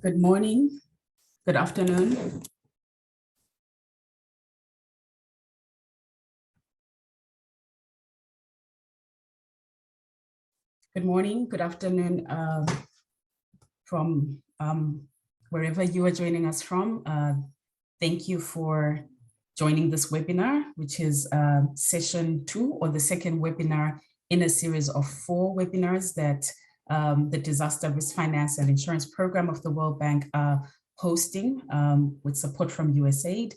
Good morning, good afternoon. Good morning, good afternoon from wherever you are joining us from. Thank you for joining this webinar, which is session 2 or the second webinar in a series of 4 webinars that the Disaster Risk Finance and Insurance Program of the World Bank are hosting with support from USAID.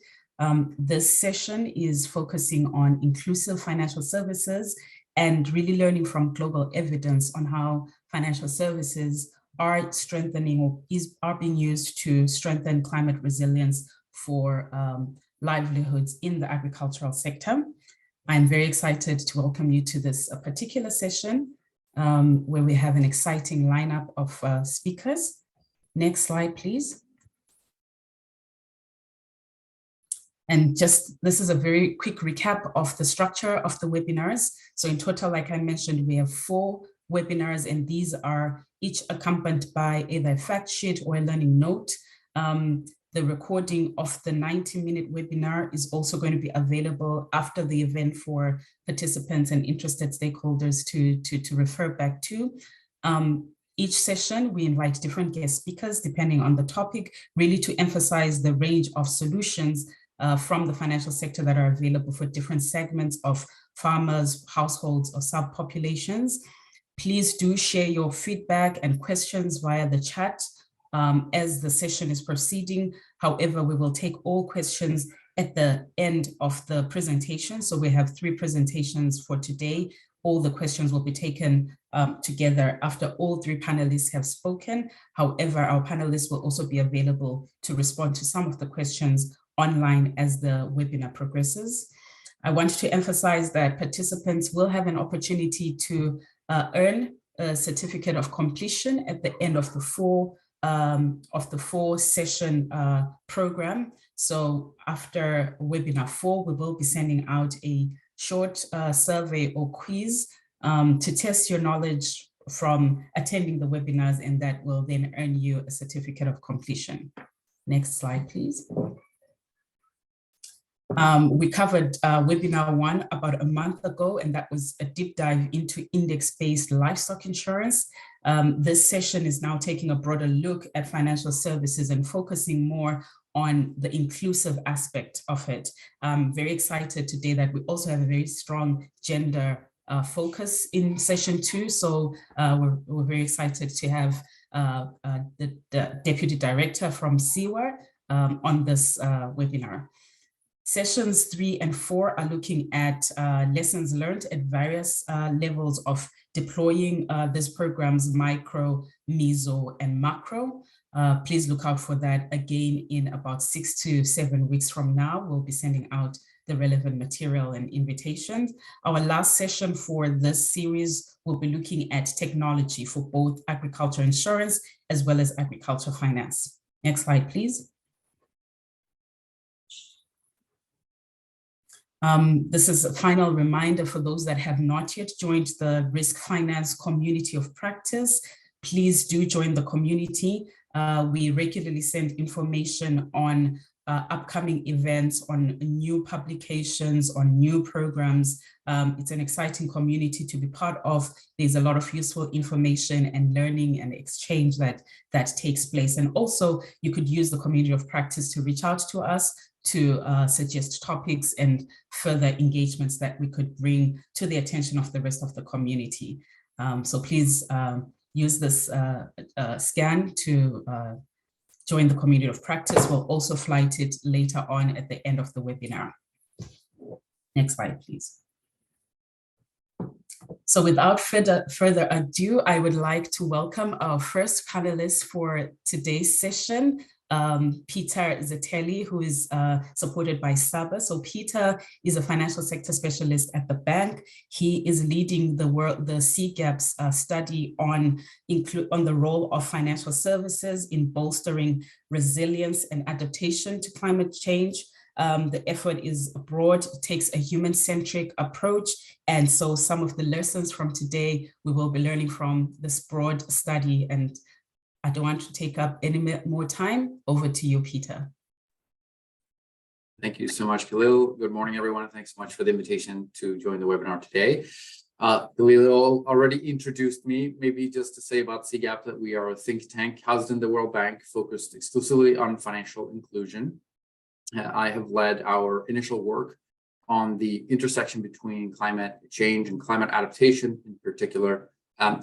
This session is focusing on inclusive financial services and really learning from global evidence on how financial services are strengthening or are being used to strengthen climate resilience for livelihoods in the agricultural sector. I'm very excited to welcome you to this particular session where we have an exciting lineup of speakers. Next slide, please. And just, this is a very quick recap of the structure of the webinars. So in total, like I mentioned, we have 4 webinars, and these are each accompanied by either a fact sheet or a learning note. The recording of the 90-minute webinar is also going to be available after the event for participants and interested stakeholders to refer back to. Each session, we invite different guest speakers depending on the topic, really to emphasize the range of solutions from the financial sector that are available for different segments of farmers, households, or subpopulations. Please do share your feedback and questions via the chat as the session is proceeding. However, we will take all questions at the end of the presentation. So we have 3 presentations for today. All the questions will be taken together after all 3 panelists have spoken. However, our panelists will also be available to respond to some of the questions online as the webinar progresses. I want to emphasize that participants will have an opportunity to earn a certificate of completion at the end of the 4 session program. So after webinar 4, we will be sending out a short survey or quiz to test your knowledge from attending the webinars, and that will then earn you a certificate of completion. Next slide, please. We covered webinar 1 about a month ago, and that was a deep dive into index-based livestock insurance. This session is now taking a broader look at financial services and focusing more on the inclusive aspect of it. I'm very excited today that we also have a very strong gender focus in session 2. So we're very excited to have the Deputy Director from SEWA on this webinar. Sessions 3 and 4 are looking at lessons learned at various levels of deploying these programs, micro, meso, and macro. Please look out for that again in about 6 to 7 weeks from now. We'll be sending out the relevant material and invitations. Our last session for this series will be looking at technology for both agriculture insurance as well as agriculture finance. Next slide, please. This is a final reminder for those that have not yet joined the Risk Finance Community of Practice. Please do join the community. We regularly send information on upcoming events, on new publications, on new programs. It's an exciting community to be part of. There's a lot of useful information and learning and exchange that takes place. And also, you could use the community of practice to reach out to us to suggest topics and further engagements that we could bring to the attention of the rest of the community. So please use this scan to join the community of practice. We'll also flight it later on at the end of the webinar. Next slide, please. So without further ado, I would like to welcome our first panelist for today's session, Peter Zeteli, who is supported by SABA. So Peter is a financial sector specialist at the bank. He is leading the CGAP's study on the role of financial services in bolstering resilience and adaptation to climate change. The effort is broad, it takes a human-centric approach. And so some of the lessons from today, we will be learning from this broad study and I don't want to take up any more time. Over to you, Peter. Thank you so much, Khalil. Good morning, everyone. Thanks so much for the invitation to join the webinar today. Khalil already introduced me. Maybe just to say about CGAP that we are a think tank housed in the World Bank, focused exclusively on financial inclusion. I have led our initial work on the intersection between climate change and climate adaptation, in particular,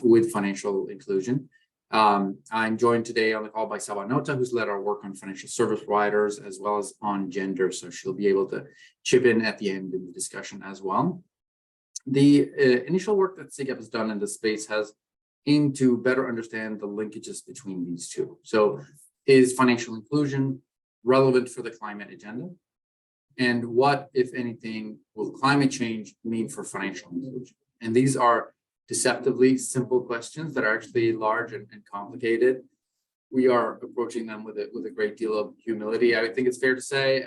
with financial inclusion. I'm joined today on the call by Saba Nota, who's led our work on financial service providers as well as on gender. So she'll be able to chip in at the end in the discussion as well. The initial work that CGAP has done in this space has aimed to better understand the linkages between these two. So is financial inclusion relevant for the climate agenda? And what, if anything, will climate change mean for financial inclusion? And these are deceptively simple questions that are actually large and complicated. We are approaching them with a great deal of humility. I think it's fair to say,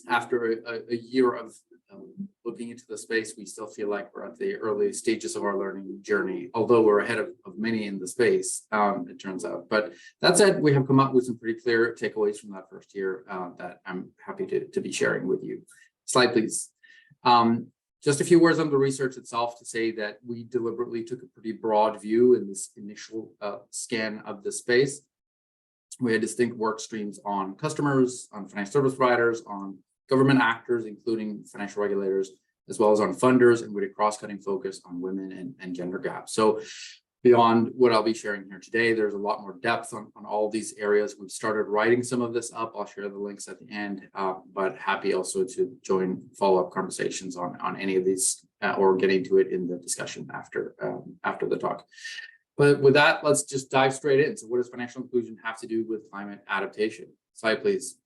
after a year of looking into the space, we still feel like we're at the early stages of our learning journey, although we're ahead of many in the space, it turns out. But that said, we have come up with some pretty clear takeaways from that first year that I'm happy to be sharing with you. Slide, please. Just a few words on the research itself to say that we deliberately took a pretty broad view in this initial scan of the space. We had distinct work streams on customers, on financial service providers, on government actors, including financial regulators, as well as on funders, and with a cross-cutting focus on women and gender gaps. So beyond what I'll be sharing here today, there's a lot more depth on all these areas. We've started writing some of this up. I'll share the links at the end, but happy also to join follow-up conversations on any of these or get into it in the discussion after the talk. But with that, let's just dive straight in. So what does financial inclusion have to do with climate adaptation? Slide, please.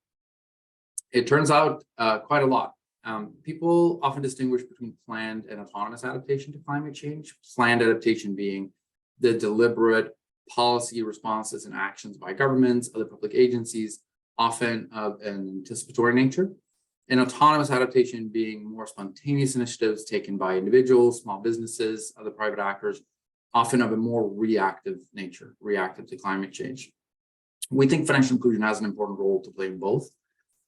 It turns out quite a lot. People often distinguish between planned and autonomous adaptation to climate change. Planned adaptation being the deliberate policy responses and actions by governments, other public agencies, often of an anticipatory nature. And autonomous adaptation being more spontaneous initiatives taken by individuals, small businesses, other private actors, often of a more reactive nature, reactive to climate change. We think financial inclusion has an important role to play in both.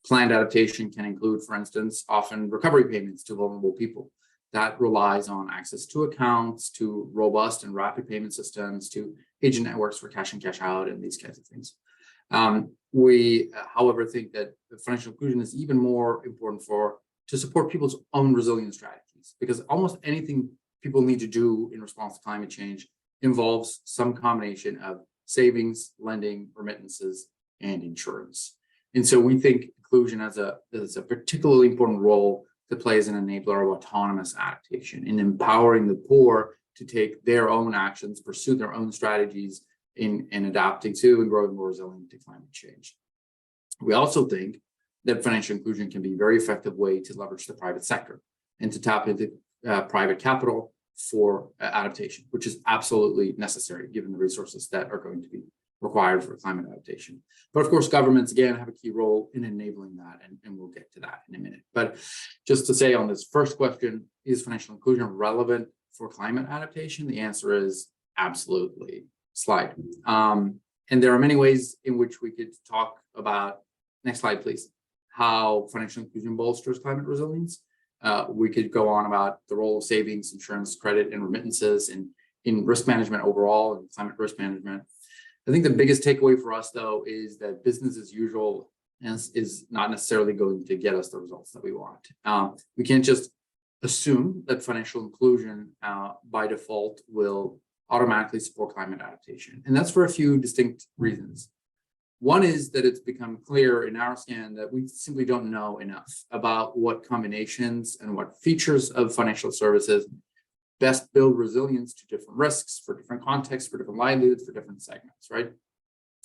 Planned adaptation can include, for instance, often recovery payments to vulnerable people. That relies on access to accounts, to robust and rapid payment systems, to agent networks for cash in, cash out, and these kinds of things. We, however, think that financial inclusion is even more important to support people's own resilience strategies, because almost anything people need to do in response to climate change involves some combination of savings, lending, remittances, and insurance. And so we think inclusion has a particularly important role to play as an enabler of autonomous adaptation in empowering the poor to take their own actions, pursue their own strategies in adapting to and growing more resilient to climate change. We also think that financial inclusion can be a very effective way to leverage the private sector and to tap into private capital for adaptation, which is absolutely necessary given the resources that are going to be required for climate adaptation. But of course, governments, again, have a key role in enabling that, and we'll get to that in a minute. But just to say on this first question, is financial inclusion relevant for climate adaptation? The answer is absolutely. Slide. And there are many ways in which we could talk about, next slide, please, how financial inclusion bolsters climate resilience. We could go on about the role of savings, insurance, credit, and remittances in risk management overall and climate risk management. I think the biggest takeaway for us, though, is that business as usual is not necessarily going to get us the results that we want. We can't just assume that financial inclusion by default will automatically support climate adaptation. And that's for a few distinct reasons. One is that it's become clear in our scan that we simply don't know enough about what combinations and what features of financial services best build resilience to different risks, for different contexts, for different livelihoods, for different segments, right?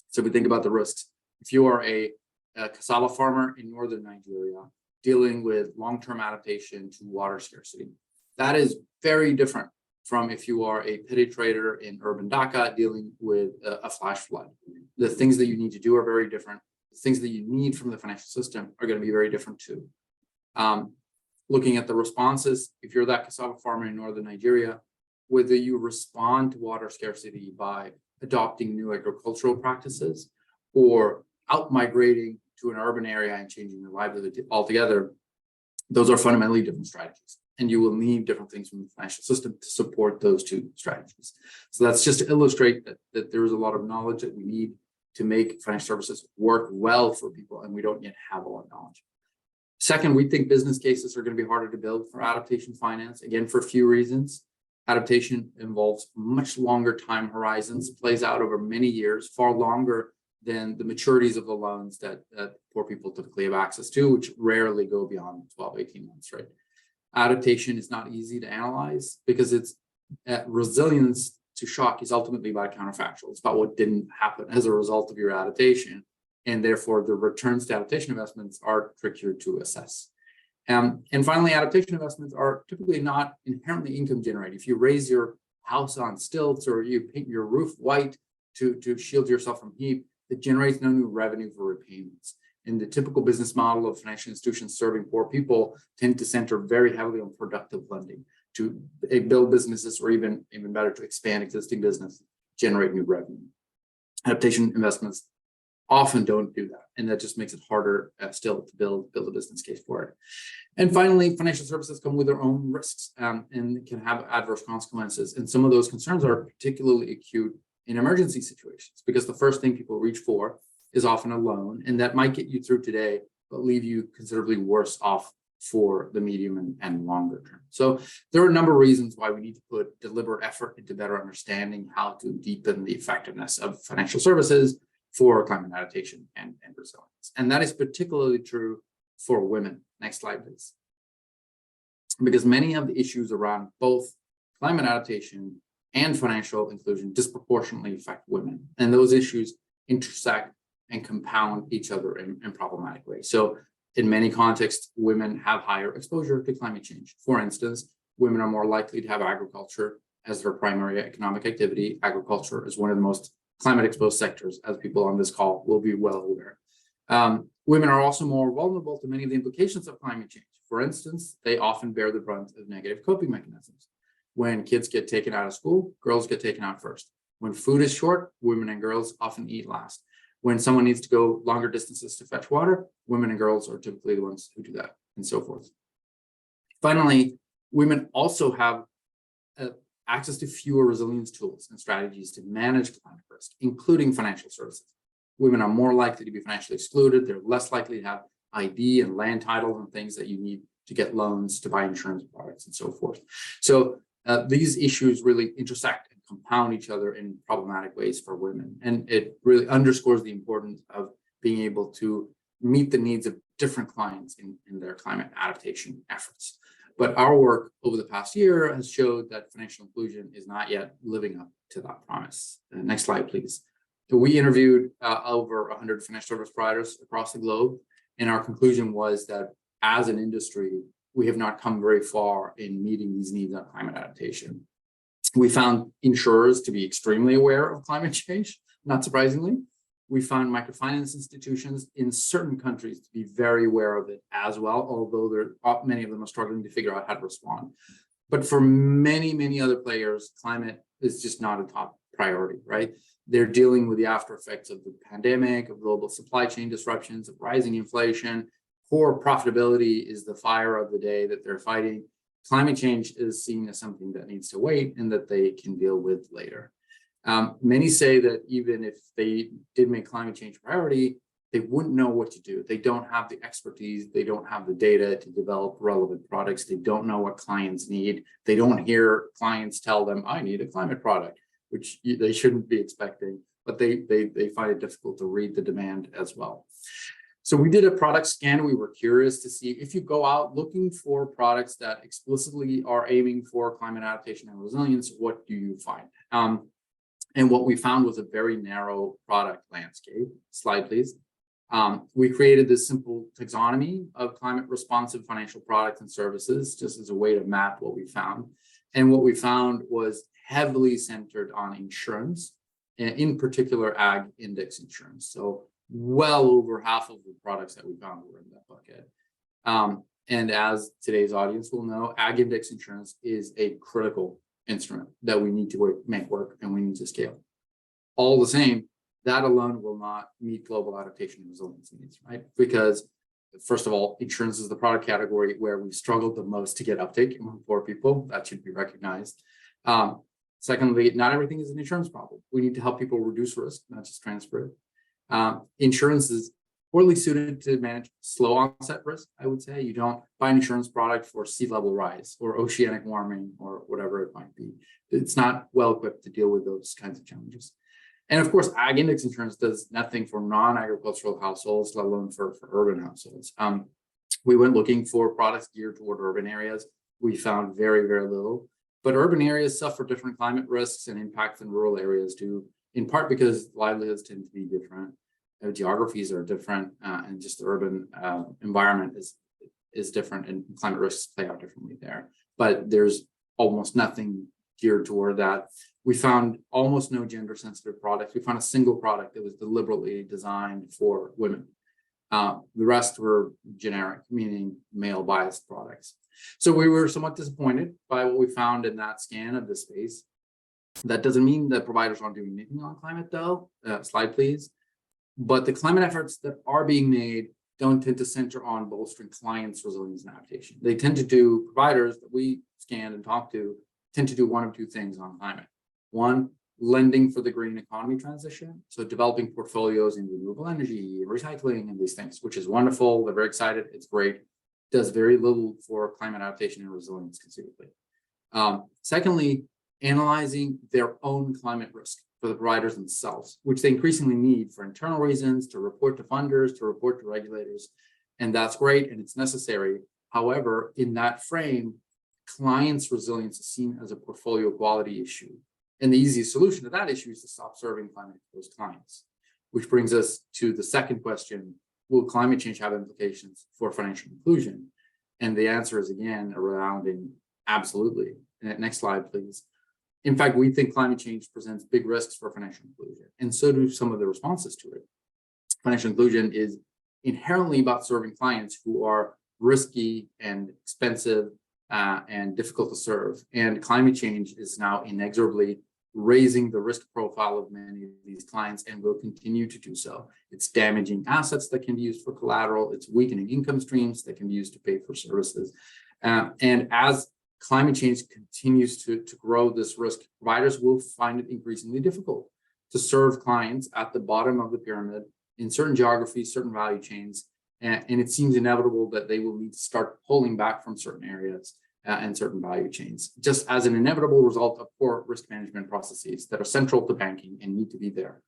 So we think about the risks. If you are a cassava farmer in northern Nigeria dealing with long-term adaptation to water scarcity, that is very different from if you are a petty trader in urban Dhaka dealing with a flash flood. The things that you need to do are very different. The things that you need from the financial system are going to be very different too. Looking at the responses, if you're that cassava farmer in northern Nigeria, whether you respond to water scarcity by adopting new agricultural practices, or out migrating to an urban area and changing their livelihood altogether, those are fundamentally different strategies. And you will need different things from the financial system to support those two strategies. So that's just to illustrate that there is a lot of knowledge that we need to make financial services work well for people, and we don't yet have all that knowledge. Second, we think business cases are going to be harder to build for adaptation finance, again, for a few reasons. Adaptation involves much longer time horizons, plays out over many years, far longer than the maturities of the loans that poor people typically have access to, which rarely go beyond 12, 18 months, right? Adaptation is not easy to analyze because it's resilience to shock is ultimately about counterfactual. It's about what didn't happen as a result of your adaptation. And therefore, the returns to adaptation investments are trickier to assess. And finally, adaptation investments are typically not inherently income generating. If you raise your house on stilts or you paint your roof white to shield yourself from heat, it generates no new revenue for repayments. And the typical business model of financial institutions serving poor people tend to center very heavily on productive lending to build businesses, or even better, to expand existing business, generate new revenue. Adaptation investments often don't do that, and that just makes it harder still to build a business case for it. And finally, financial services come with their own risks and can have adverse consequences. And some of those concerns are particularly acute in emergency situations, because the first thing people reach for is often a loan, and that might get you through today, but leave you considerably worse off for the medium and longer term. So there are a number of reasons why we need to put deliberate effort into better understanding how to deepen the effectiveness of financial services for climate adaptation and resilience. And that is particularly true for women. Next slide, please. Because many of the issues around both climate adaptation and financial inclusion disproportionately affect women. And those issues intersect and compound each other in problematic ways. So in many contexts, women have higher exposure to climate change. For instance, women are more likely to have agriculture as their primary economic activity. Agriculture is one of the most climate exposed sectors, as people on this call will be well aware. Women are also more vulnerable to many of the implications of climate change. For instance, they often bear the brunt of negative coping mechanisms. When kids get taken out of school, girls get taken out first. When food is short, women and girls often eat last. When someone needs to go longer distances to fetch water, women and girls are typically the ones who do that, and so forth. Finally, women also have access to fewer resilience tools and strategies to manage climate risk, including financial services. Women are more likely to be financially excluded. They're less likely to have ID and land titles and things that you need to get loans, to buy insurance products, and so forth. So these issues really intersect and compound each other in problematic ways for women. And it really underscores the importance of being able to meet the needs of different clients in their climate adaptation efforts. But our work over the past year has showed that financial inclusion is not yet living up to that promise. Next slide, please. So we interviewed over 100 financial service providers across the globe, and our conclusion was that as an industry, we have not come very far in meeting these needs on climate adaptation. We found insurers to be extremely aware of climate change, not surprisingly. We found microfinance institutions in certain countries to be very aware of it as well, although many of them are struggling to figure out how to respond. But for many, many other players, climate is just not a top priority, right? They're dealing with the after effects of the pandemic, of global supply chain disruptions, of rising inflation. Poor profitability is the fire of the day that they're fighting. Climate change is seen as something that needs to wait and that they can deal with later. Many say that even if they did make climate change a priority, they wouldn't know what to do. They don't have the expertise. They don't have the data to develop relevant products. They don't know what clients need. They don't hear clients tell them, I need a climate product, which they shouldn't be expecting, but they find it difficult to read the demand as well. So we did a product scan. We were curious to see if you go out looking for products that explicitly are aiming for climate adaptation and resilience, what do you find? And what we found was a very narrow product landscape. Slide, please. We created this simple taxonomy of climate responsive financial products and services, just as a way to map what we found. And what we found was heavily centered on insurance, and in particular, ag index insurance. So well over half of the products that we found were in that bucket. And as today's audience will know, ag index insurance is a critical instrument that we need to make work and we need to scale. All the same, that alone will not meet global adaptation and resilience needs, right? Because first of all, insurance is the product category where we struggled the most to get uptake among poor people. That should be recognized. Secondly, not everything is an insurance problem. We need to help people reduce risk, not just transfer it. Insurance is poorly suited to manage slow onset risk, I would say. You don't buy an insurance product for sea level rise or oceanic warming or whatever it might be. It's not well equipped to deal with those kinds of challenges. And of course, ag index insurance does nothing for non-agricultural households, let alone for urban households. We went looking for products geared toward urban areas. We found very, very little. But urban areas suffer different climate risks and impacts than rural areas do, in part because livelihoods tend to be different. Geographies are different, and just the urban environment is different, and climate risks play out differently there. But there's almost nothing geared toward that. We found almost no gender sensitive products. We found a single product that was deliberately designed for women. The rest were generic, meaning male biased products. So we were somewhat disappointed by what we found in that scan of the space. That doesn't mean that providers aren't doing anything on climate though. Slide please. But the climate efforts that are being made don't tend to center on bolstering clients' resilience and adaptation. They tend to do, providers that we scanned and talked to, tend to do one of two things on climate. One, lending for the green economy transition. So developing portfolios in renewable energy, recycling, and these things, which is wonderful. They're very excited. It's great. Does very little for climate adaptation and resilience conceivably. Secondly, analyzing their own climate risk for the providers themselves, which they increasingly need for internal reasons, to report to funders, to report to regulators. And that's great and it's necessary. However, in that frame, clients' resilience is seen as a portfolio quality issue. And the easiest solution to that issue is to stop serving climate exposed clients, which brings us to the second question: will climate change have implications for financial inclusion? And the answer is again a resounding absolutely. Next slide, please. In fact, we think climate change presents big risks for financial inclusion, and so do some of the responses to it. Financial inclusion is inherently about serving clients who are risky and expensive and difficult to serve. And climate change is now inexorably raising the risk profile of many of these clients and will continue to do so. It's damaging assets that can be used for collateral. It's weakening income streams that can be used to pay for services. And as climate change continues to grow this risk, providers will find it increasingly difficult to serve clients at the bottom of the pyramid in certain geographies, certain value chains. And it seems inevitable that they will need to start pulling back from certain areas and certain value chains, just as an inevitable result of poor risk management processes that are central to banking and need to be there.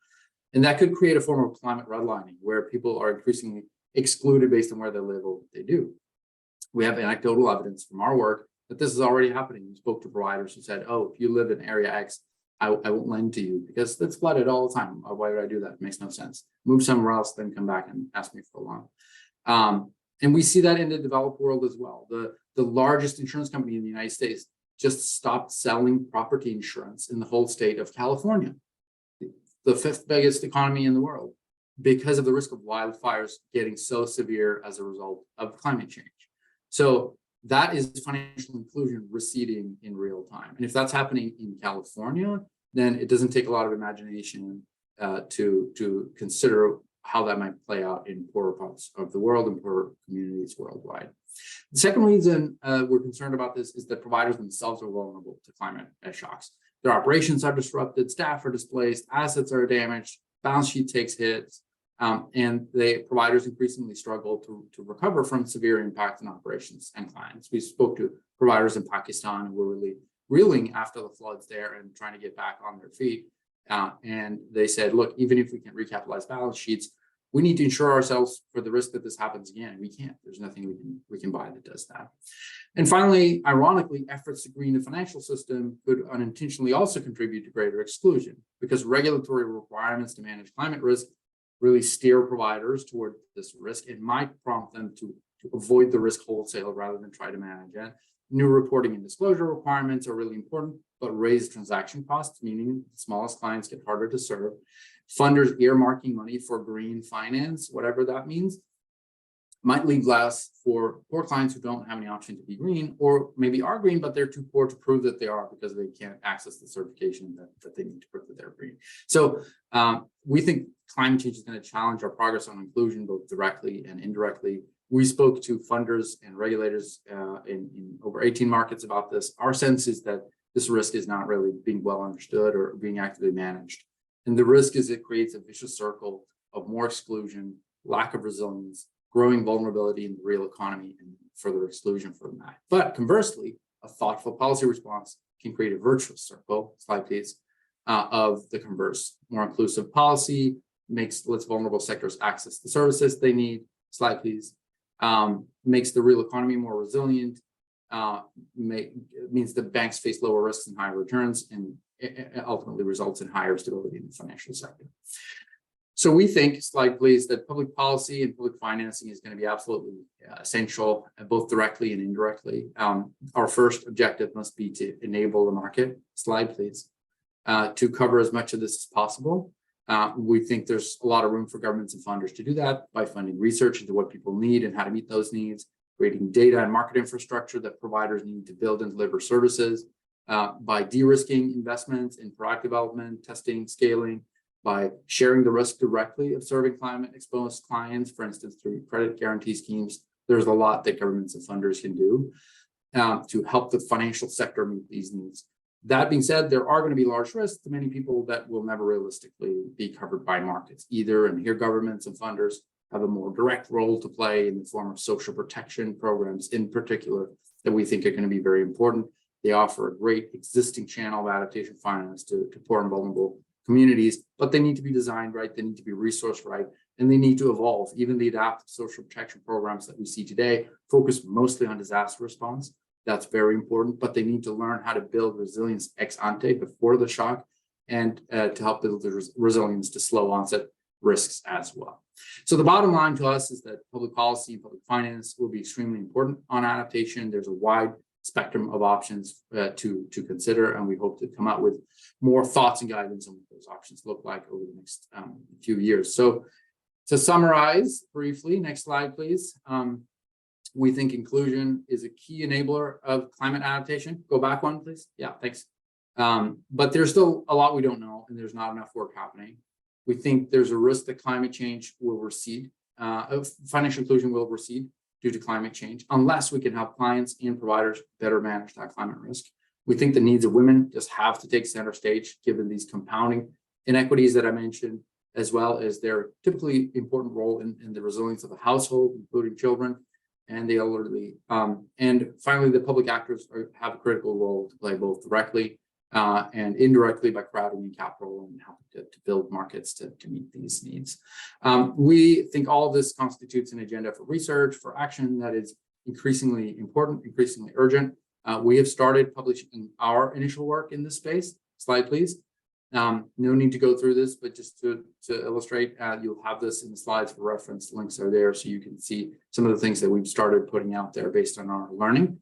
And that could create a form of climate redlining where people are increasingly excluded based on where they live or what they do. We have anecdotal evidence from our work that this is already happening. We spoke to providers who said, oh, if you live in area X, I won't lend to you because it's flooded all the time. Why would I do that? It makes no sense. Move somewhere else, then come back and ask me for a loan. And we see that in the developed world as well. The largest insurance company in the United States just stopped selling property insurance in the whole state of California, the fifth biggest economy in the world, because of the risk of wildfires getting so severe as a result of climate change. So that is financial inclusion receding in real time. And if that's happening in California, then it doesn't take a lot of imagination to consider how that might play out in poorer parts of the world and poorer communities worldwide. The second reason we're concerned about this is that providers themselves are vulnerable to climate shocks. Their operations are disrupted, staff are displaced, assets are damaged, balance sheet takes hits, and providers increasingly struggle to recover from severe impact on operations and clients. We spoke to providers in Pakistan who were really reeling after the floods there and trying to get back on their feet. And they said, look, even if we can recapitalize balance sheets, we need to insure ourselves for the risk that this happens again. We can't. There's nothing we can buy that does that. And finally, ironically, efforts to green the financial system could unintentionally also contribute to greater exclusion because regulatory requirements to manage climate risk really steer providers toward this risk. It might prompt them to avoid the risk wholesale rather than try to manage it. New reporting and disclosure requirements are really important, but raise transaction costs, meaning the smallest clients get harder to serve. Funders earmarking money for green finance, whatever that means, might leave less for poor clients who don't have any option to be green, or maybe are green, but they're too poor to prove that they are because they can't access the certification that they need to prove that they're green. So We think climate change is going to challenge our progress on inclusion, both directly and indirectly. We spoke to funders and regulators in over 18 markets about this. Our sense is that this risk is not really being well understood or being actively managed. And the risk is it creates a vicious circle of more exclusion, lack of resilience, growing vulnerability in the real economy, and further exclusion from that. But conversely, a thoughtful policy response can create a virtuous circle, slide please, of the converse. More inclusive policy lets vulnerable sectors access the services they need, slide please, makes the real economy more resilient, means that banks face lower risks and higher returns, and it ultimately results in higher stability in the financial sector. So we think, slide please, that public policy and public financing is going to be absolutely essential, both directly and indirectly. Our first objective must be to enable the market, slide please, to cover as much of this as possible. We think there's a lot of room for governments and funders to do that by funding research into what people need and how to meet those needs, creating data and market infrastructure that providers need to build and deliver services, by de-risking investments in product development, testing, scaling, by sharing the risk directly of serving climate exposed clients, for instance, through credit guarantee schemes. There's a lot that governments and funders can do to help the financial sector meet these needs. That being said, there are going to be large risks to many people that will never realistically be covered by markets either. And here governments and funders have a more direct role to play in the form of social protection programs in particular that we think are going to be very important. They offer a great existing channel of adaptation finance to poor and vulnerable communities, but they need to be designed right, they need to be resourced right, and they need to evolve. Even the adaptive social protection programs that we see today focus mostly on disaster response. That's very important, but they need to learn how to build resilience ex ante before the shock and to help build the resilience to slow onset risks as well. So the bottom line to us is that public policy and public finance will be extremely important on adaptation. There's a wide spectrum of options to consider, and we hope to come out with more thoughts and guidance on what those options look like over the next few years. So to summarize briefly, next slide, please. We think inclusion is a key enabler of climate adaptation. Go back one, please. Yeah, thanks. But there's still a lot we don't know, and there's not enough work happening. We think there's a risk that climate change will recede, financial inclusion will recede due to climate change, unless we can help clients and providers better manage that climate risk. We think the needs of women just have to take center stage, given these compounding inequities that I mentioned, as well as their typically important role in the resilience of a household, including children and the elderly. And finally, the public actors have a critical role to play both directly and indirectly by crowding in capital and helping to build markets to meet these needs. We think all of this constitutes an agenda for research, for action that is increasingly important, increasingly urgent. We have started publishing our initial work in this space. Slide, please. No need to go through this, but just to illustrate, you'll have this in the slides for reference. Links are there so you can see some of the things that we've started putting out there based on our learning.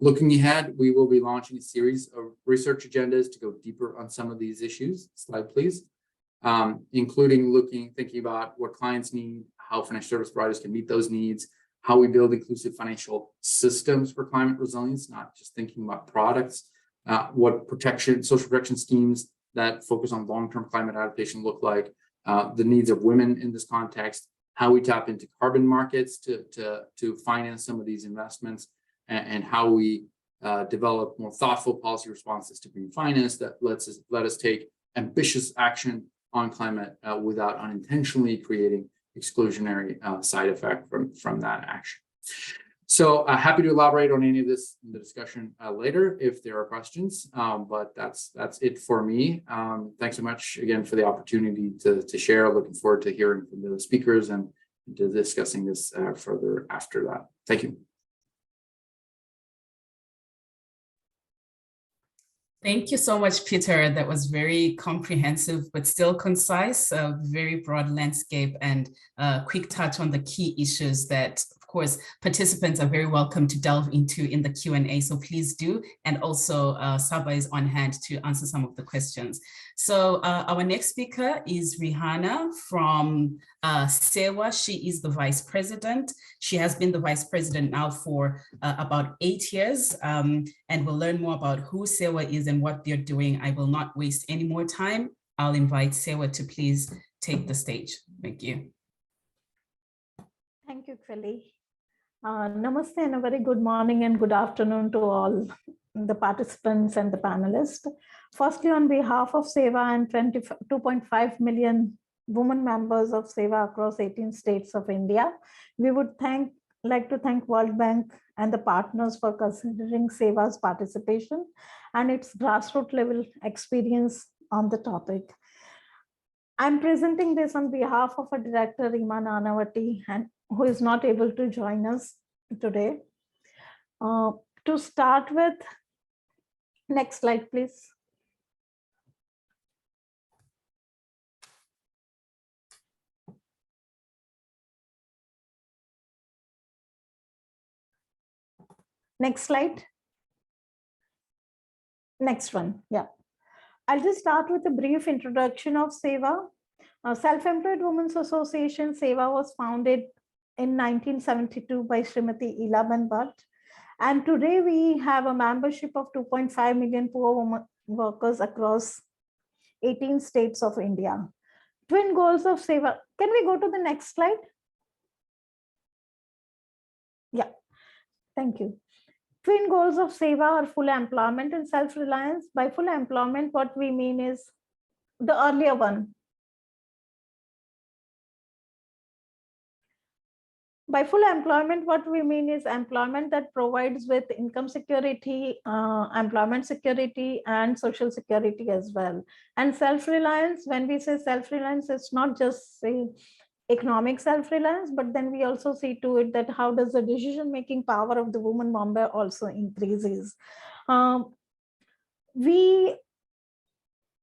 Looking ahead, we will be launching a series of research agendas to go deeper on some of these issues. Slide, please. Including thinking about what clients need, how financial service providers can meet those needs, how we build inclusive financial systems for climate resilience, not just thinking about products, what social protection schemes that focus on long-term climate adaptation look like, the needs of women in this context, how we tap into carbon markets to finance some of these investments, and how we develop more thoughtful policy responses to green finance that let us take ambitious action on climate without unintentionally creating exclusionary side effect from that action. So happy to elaborate on any of this in the discussion later if there are questions, but that's it for me. Thanks so much again for the opportunity to share. Looking forward to hearing from the speakers and to discussing this further after that. Thank you. Thank you so much, Peter. That was very comprehensive, but still concise, a very broad landscape and a quick touch on the key issues that, of course, participants are very welcome to delve into in the Q&A, so please do. And also Saba is on hand to answer some of the questions. So our next speaker is Rihanna from SEWA. She is the vice president. She has been the vice president now for about 8 years, and we'll learn more about who SEWA is and what they're doing. I will not waste any more time. I'll invite Sewa to please take the stage. Thank you. Thank you, Kelly. Namaste and a very good morning and good afternoon to all the participants and the panelists. Firstly, on behalf of SEWA and 2.5 million women members of SEWA across 18 states of India, we would like to thank World Bank and the partners for considering SEWA's participation and its grassroots level experience on the topic. I'm presenting this on behalf of a director, Rima Nanavati, and who is not able to join us today. To start with, next slide, please. Next slide. Next one, yeah. I'll just start with a brief introduction of SEWA. Self-Employed Women's Association, SEWA, was founded in 1972 by Srimati Ilaban Bhatt. And today we have a membership of 2.5 million poor women workers across 18 states of India. Twin goals of SEWA. Can we go to the next slide? Yeah, thank you. Twin goals of SEWA are full employment and self-reliance. By full employment, what we mean is the earlier one. By full employment, what we mean is employment that provides with income security, employment security, and social security as well. And self-reliance, when we say self-reliance, it's not just say economic self-reliance, but then we also see to it that how does the decision-making power of the woman member also increases. We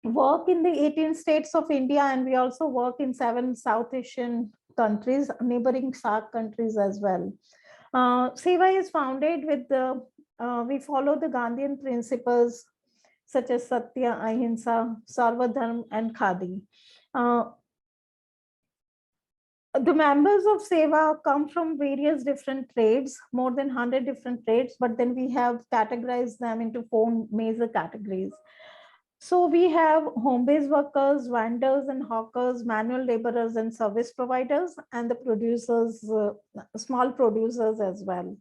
work in the 18 states of India, and we also work in 7 South Asian countries, neighboring SAARC countries as well. SEWA is founded with we follow the Gandhian principles such as Satya, Ahimsa, Sarvadharma, and Khadi. The members of SEWA come from various different trades, more than 100 different trades, but then we have categorized them into 4 major categories. So we have home-based workers, vendors and hawkers, manual laborers and service providers, and the producers, small producers as well.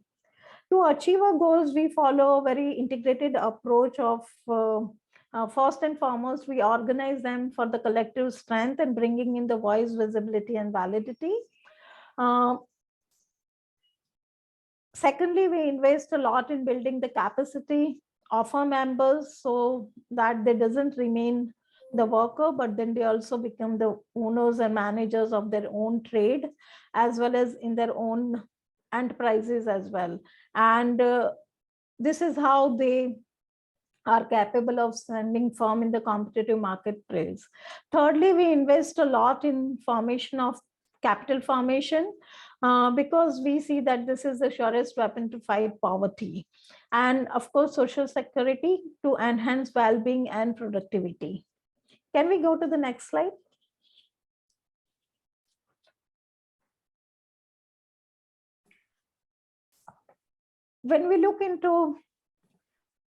To achieve our goals, we follow a very integrated approach of first and foremost, we organize them for the collective strength and bringing in the voice, visibility, and validity. Secondly, we invest a lot in building the capacity of our members so that they doesn't remain the worker, but then they also become the owners and managers of their own trade, as well as in their own enterprises as well. And this is how they are capable of standing firm in the competitive marketplace. Thirdly, we invest a lot in formation of capital formation because we see that this is the surest weapon to fight poverty. And of course, social security to enhance well-being and productivity. Can we go to the next slide? When we look into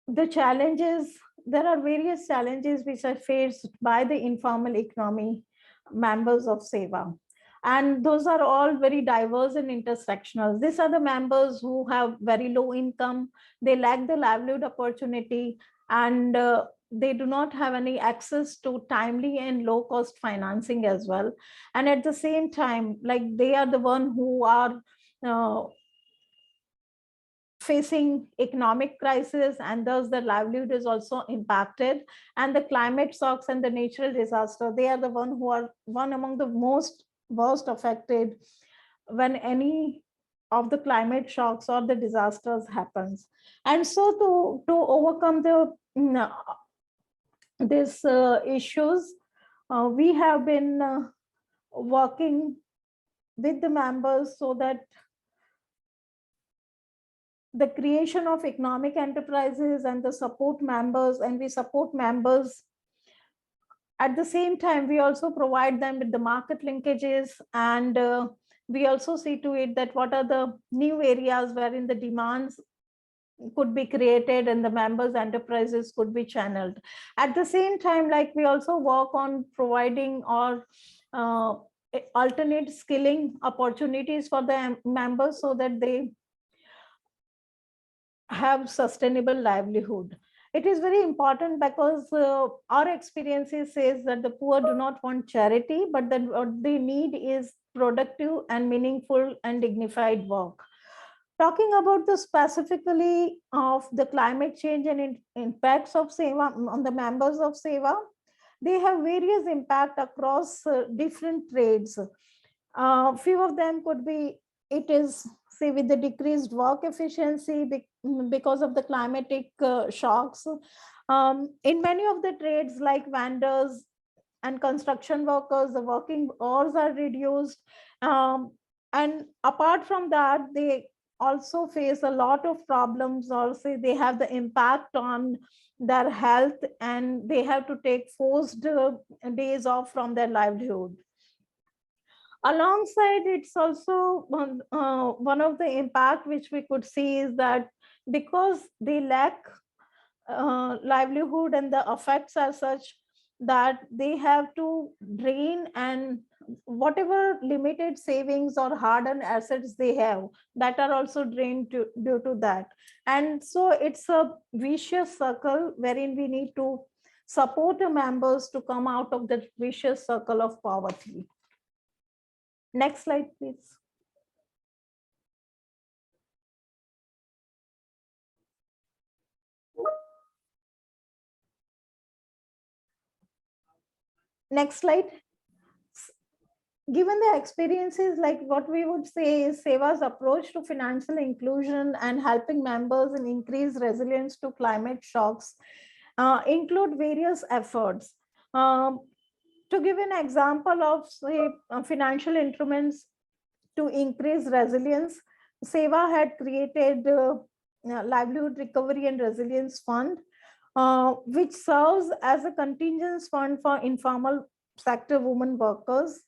the challenges, there are various challenges which are faced by the informal economy members of SEWA. And those are all very diverse and intersectional. These are the members who have very low income, they lack the livelihood opportunity, and they do not have any access to timely and low cost financing as well. And at the same time, like they are the one who are facing economic crisis, and thus the livelihood is also impacted. And the climate shocks and the natural disaster, they are the one who are one among the most worst affected when any of the climate shocks or the disasters happens. And so to overcome these issues, we have been working with the members so that the creation of economic enterprises and the support members, and we support members. At the same time, we also provide them with the market linkages, and we also see to it that what are the new areas wherein the demands could be created and the members' enterprises could be channeled. At the same time, like we also work on providing or alternate skilling opportunities for the members so that they have sustainable livelihood. It is very important because our experiences says that the poor do not want charity, but that what they need is productive and meaningful and dignified work. Talking about the specifically of the climate change and impacts of Seva on the members of Seva, they have various impact across different trades. Few of them could be, it is say with the decreased work efficiency because of the climatic shocks. In many of the trades like vendors and construction workers, the working hours are reduced. And apart from that, they also face a lot of problems, or say they have the impact on their health and they have to take forced days off from their livelihood. Alongside, it's also one of the impact which we could see is that because they lack livelihood and the effects are such that they have to drain and whatever limited savings or hardened assets they have, that are also drained due to that. And so it's a vicious circle wherein we need to support the members to come out of the vicious circle of poverty. Next slide, please. Next slide. Given the experiences, like what we would say is Seva's approach to financial inclusion and helping members in increased resilience to climate shocks include various efforts. To give an example of, say, financial instruments to increase resilience, Seva had created Livelihood Recovery and Resilience Fund, which serves as a contingent fund for informal sector women workers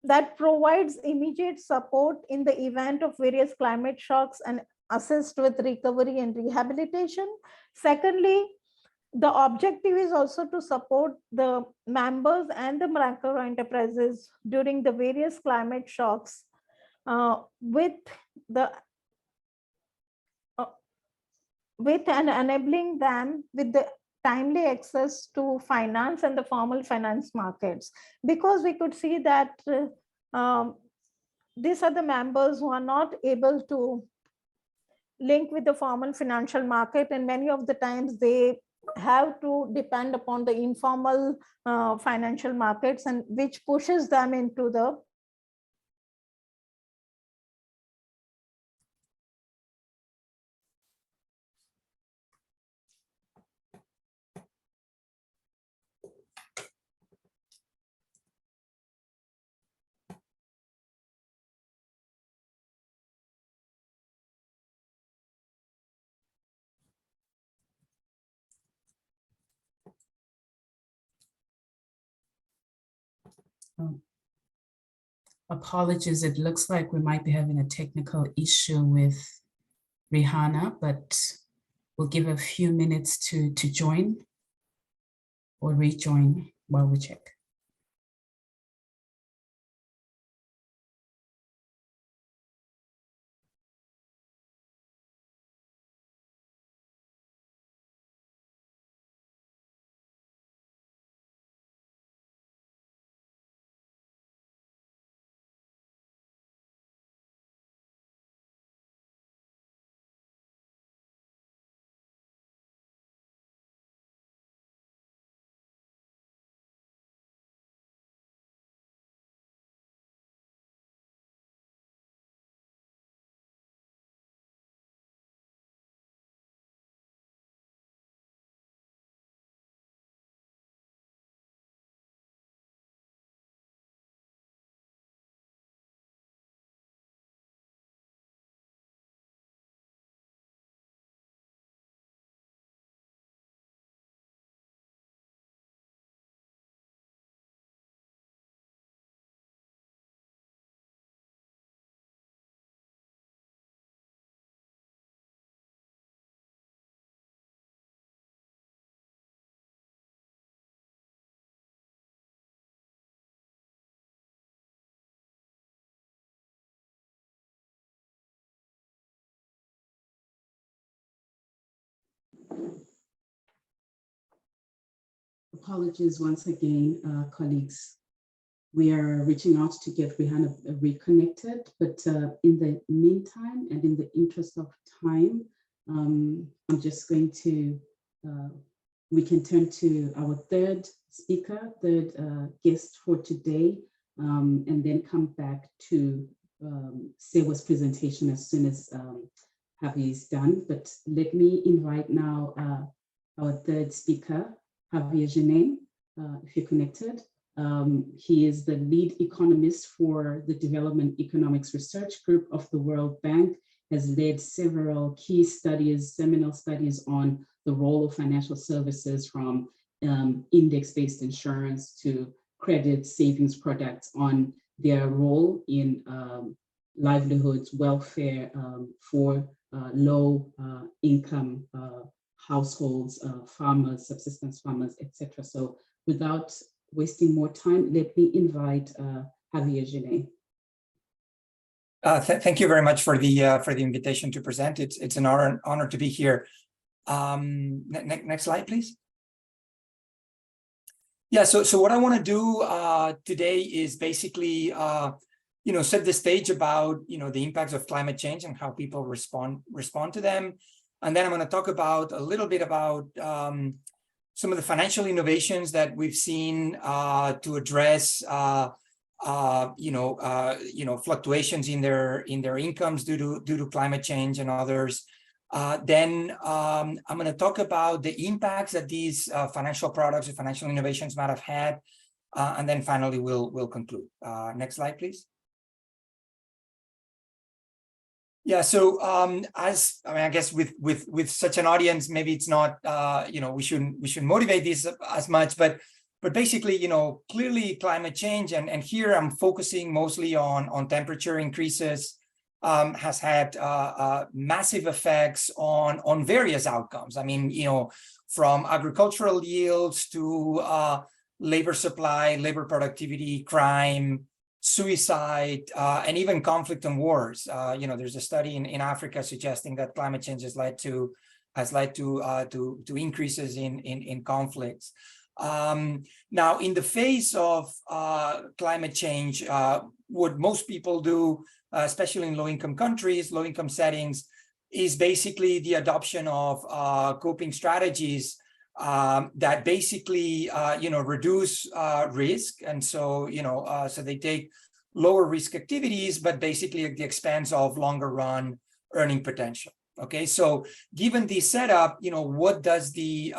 that provides immediate support in the event of various climate shocks and assist with recovery and rehabilitation. Secondly, the objective is also to support the members and the micro enterprises during the various climate shocks with and enabling them with the timely access to finance and the formal finance markets, because we could see that these are the members who are not able to link with the formal financial market, and many of the times they have to depend upon the informal financial markets, and which pushes them into the Apologies, it looks like we might be having a technical issue with Rihanna, but we'll give a few minutes to join or rejoin while we check. Apologies once again, colleagues. We are reaching out to get Rihanna reconnected, but in the meantime and in the interest of time, I'm just going to, we can turn to our third guest for today, and then come back to Sewa's presentation as soon as Javi is done. But let me invite now our third speaker, Javier Genet, if you're connected. He is the lead economist for the Development Economics Research Group of the World Bank, has led several key studies, seminal studies on the role of financial services, from index-based insurance to credit savings products, on their role in livelihoods, welfare for low income households, farmers, subsistence farmers, etc. So without wasting more time, let me invite Javier Genet. Thank you very much for the invitation to present. It's an honor to be here. Next slide, please. Yeah, so what I want to do today is basically set the stage about the impacts of climate change and how people respond to them. And then I'm going to talk about a little bit about some of the financial innovations that we've seen to address fluctuations in their incomes due to climate change and others. Then I'm going to talk about the impacts that these financial products or financial innovations might have had, and then finally we'll conclude. Next slide, please. Yeah, so I guess with such an audience, maybe it's not we shouldn't motivate this as much, but basically clearly climate change, and here I'm focusing mostly on temperature increases, has had massive effects on various outcomes. I mean, from agricultural yields to labor supply, labor productivity, crime, suicide, and even conflict and wars. There's a study in Africa suggesting that climate change has led to increases in conflicts. Now, in the face of climate change, what most people do, especially in low-income countries, low-income settings, is basically the adoption of coping strategies that basically, reduce risk. And so, so they take lower risk activities, but basically at the expense of longer run earning potential. Okay, so given the setup, what does the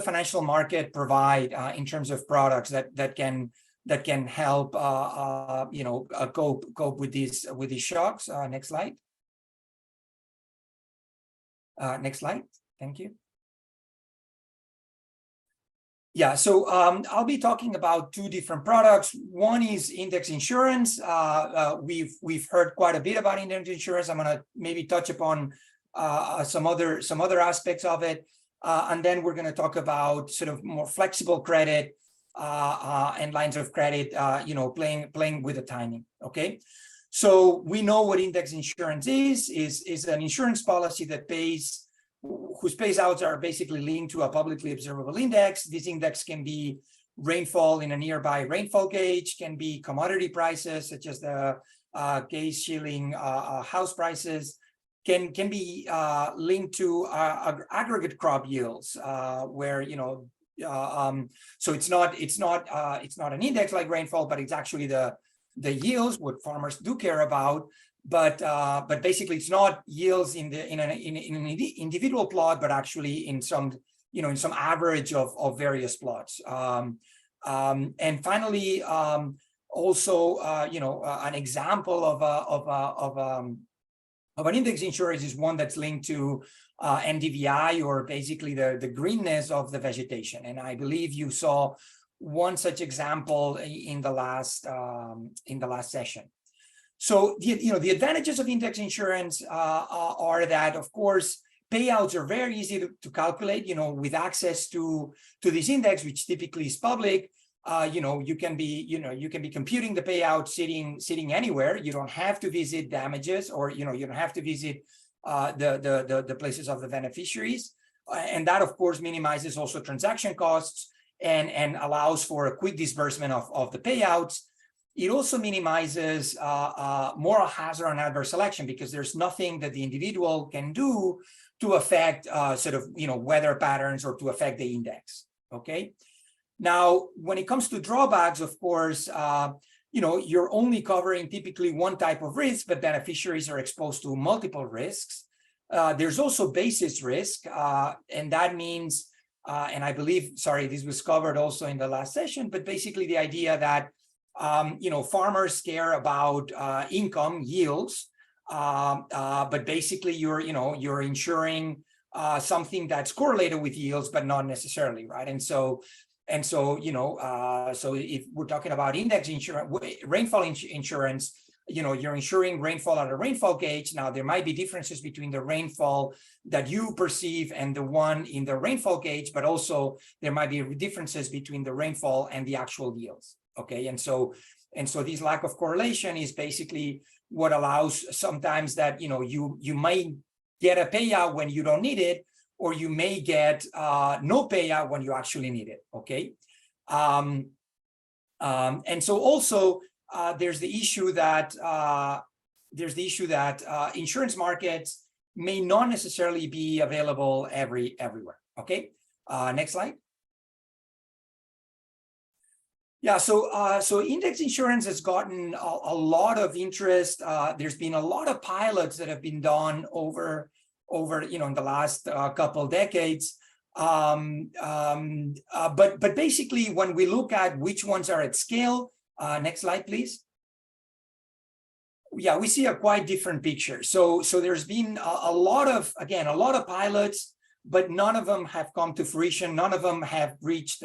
financial market provide in terms of products that can help cope with these shocks? Next slide. Next slide. Thank you. Yeah, so I'll be talking about two different products. One is index insurance. We've heard quite a bit about index insurance. I'm going to maybe touch upon some other aspects of it, and then we're going to talk about sort of more flexible credit and lines of credit. Playing with the timing. Okay, so we know what index insurance is an insurance policy that whose payouts are basically linked to a publicly observable index. This index can be rainfall in a nearby rainfall gauge, can be commodity prices such as the Case Shilling house prices, can be linked to aggregate crop yields, where so it's not an index like rainfall, but it's actually the yields, what farmers do care about. But basically, it's not yields in an individual plot, but actually in some average of various plots. And finally, also an example of an index insurance is one that's linked to NDVI, or basically the greenness of the vegetation. And I believe you saw one such example in the last session. So the advantages of index insurance are that, of course, payouts are very easy to calculate. With access to this index, which typically is public, you can be computing the payout sitting anywhere. You don't have to visit damages, or you don't have to visit the places of the beneficiaries. And that, of course, minimizes also transaction costs and allows for a quick disbursement of the payouts. It also minimizes moral hazard and adverse selection, because there's nothing that the individual can do to affect weather patterns or to affect the index. Okay. Now, when it comes to drawbacks, of course, you're only covering typically one type of risk, but beneficiaries are exposed to multiple risks. There's also basis risk, and that means, and I believe, this was covered also in the last session, but basically the idea that, farmers care about income yields, but basically you're insuring something that's correlated with yields, but not necessarily, right? So if we're talking about index insurance, rainfall insurance, you're insuring rainfall at a rainfall gauge. Now, there might be differences between the rainfall that you perceive and the one in the rainfall gauge, but also there might be differences between the rainfall and the actual yields. Okay, and so this lack of correlation is basically what allows sometimes that you might get a payout when you don't need it, or you may get no payout when you actually need it. Okay, and so also there's the issue that insurance markets may not necessarily be available everywhere. Okay, next slide. Yeah, so index insurance has gotten a lot of interest. There's been a lot of pilots that have been done over in the last couple decades. But basically, when we look at which ones are at scale, next slide, please. Yeah, we see a quite different picture. So there's been a lot of pilots, but none of them have come to fruition. None of them have reached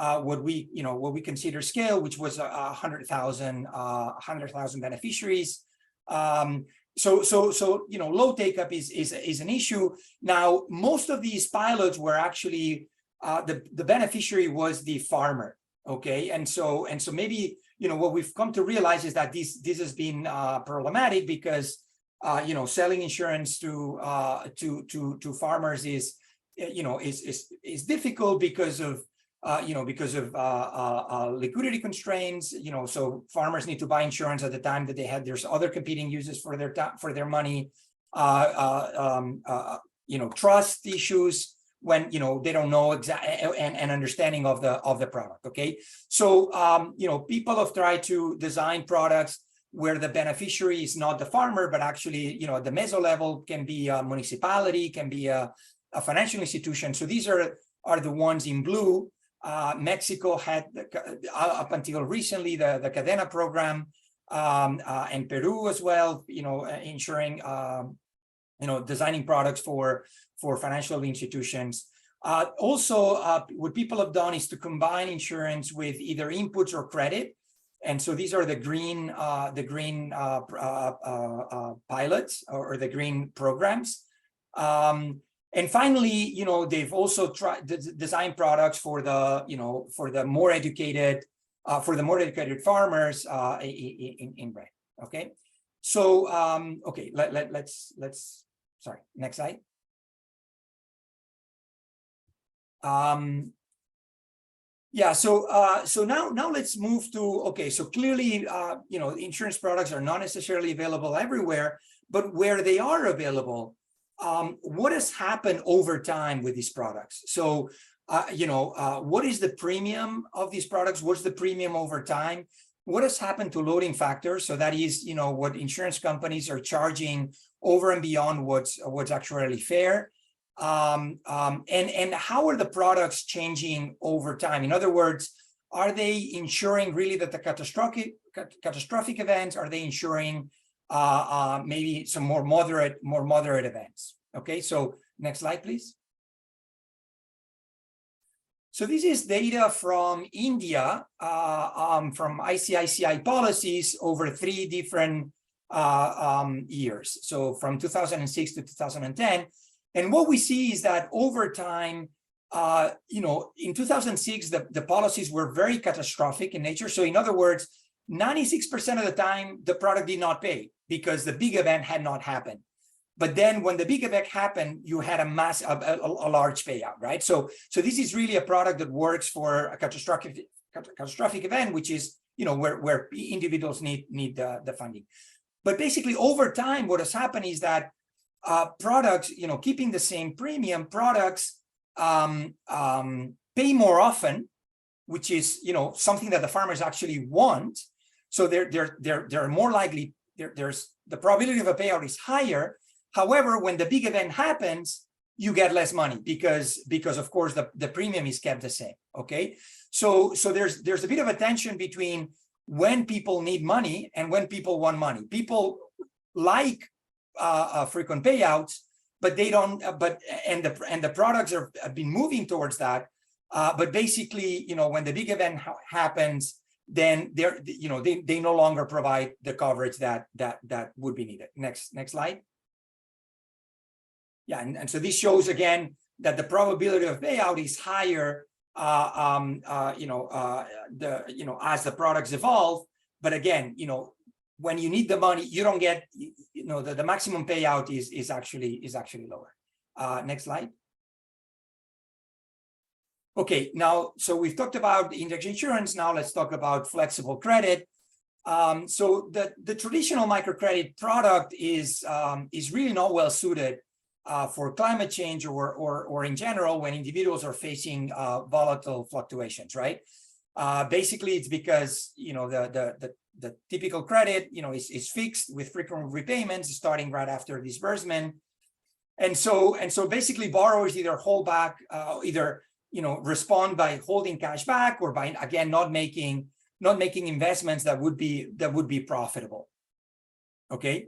what we consider scale, which was 100,000 beneficiaries. So low take up is an issue. Now, most of these pilots were actually the beneficiary was the farmer. Okay, and so maybe what we've come to realize is that this has been problematic, because selling insurance to farmers is difficult because of liquidity constraints. So farmers need to buy insurance at the time that there's other competing uses for their money. Trust issues when they don't know and understanding of the product. Okay, so people have tried to design products where the beneficiary is not the farmer, but actually at the meso level can be a municipality, can be a financial institution. So these are the ones in blue. Mexico had up until recently the Cadena program, and Peru as well, ensuring designing products for financial institutions. Also, what people have done is to combine insurance with either inputs or credit. And so these are the green pilots or the green programs. And finally, they've also tried to design products for the more educated farmers in red. Okay, so okay, let's sorry, next slide. Yeah, so now let's move to, okay, so clearly insurance products are not necessarily available everywhere, but where they are available, what has happened over time with these products? So what is the premium of these products? What's the premium over time? What has happened to loading factors? So that is what insurance companies are charging over and beyond what's actually fair. And how are the products changing over time? In other words, are they insuring really that the catastrophic events? Are they insuring maybe some more moderate events? Okay, so next slide, please. So this is data from India, from ICICI policies over 3 different years. So from 2006 to 2010. And what we see is that over time, in 2006, the policies were very catastrophic in nature. So in other words, 96% of the time, the product did not pay because the big event had not happened. But then when the big event happened, you had a large payout, right? So this is really a product that works for a catastrophic event, which is, you know, where individuals need the funding. But basically over time, what has happened is that products, you know, keeping the same premium, products pay more often, which is, you know, something that the farmers actually want. So they're more likely, there's the probability of a payout is higher. However, when the big event happens, you get less money because of course the premium is kept the same. Okay, so there's a bit of a tension between when people need money and when people want money. People like frequent payouts, but they don't. And the products have been moving towards that. But basically, you know, when the big event happens, then they no longer provide the coverage that would be needed. Next slide. Yeah, and so this shows again that the probability of payout is higher, as the products evolve. But again, you know, when you need the money, you don't get, you know, the maximum payout is actually lower. Next slide. Okay, now, so we've talked about index insurance. Now let's talk about flexible credit. So the traditional microcredit product is really not well suited for climate change or in general when individuals are facing volatile fluctuations, right? Basically, it's because, you know, the typical credit, you know, is fixed with frequent repayments starting right after disbursement, and so basically borrowers either hold back, respond by holding cash back, or by again not making investments that would be profitable. Okay,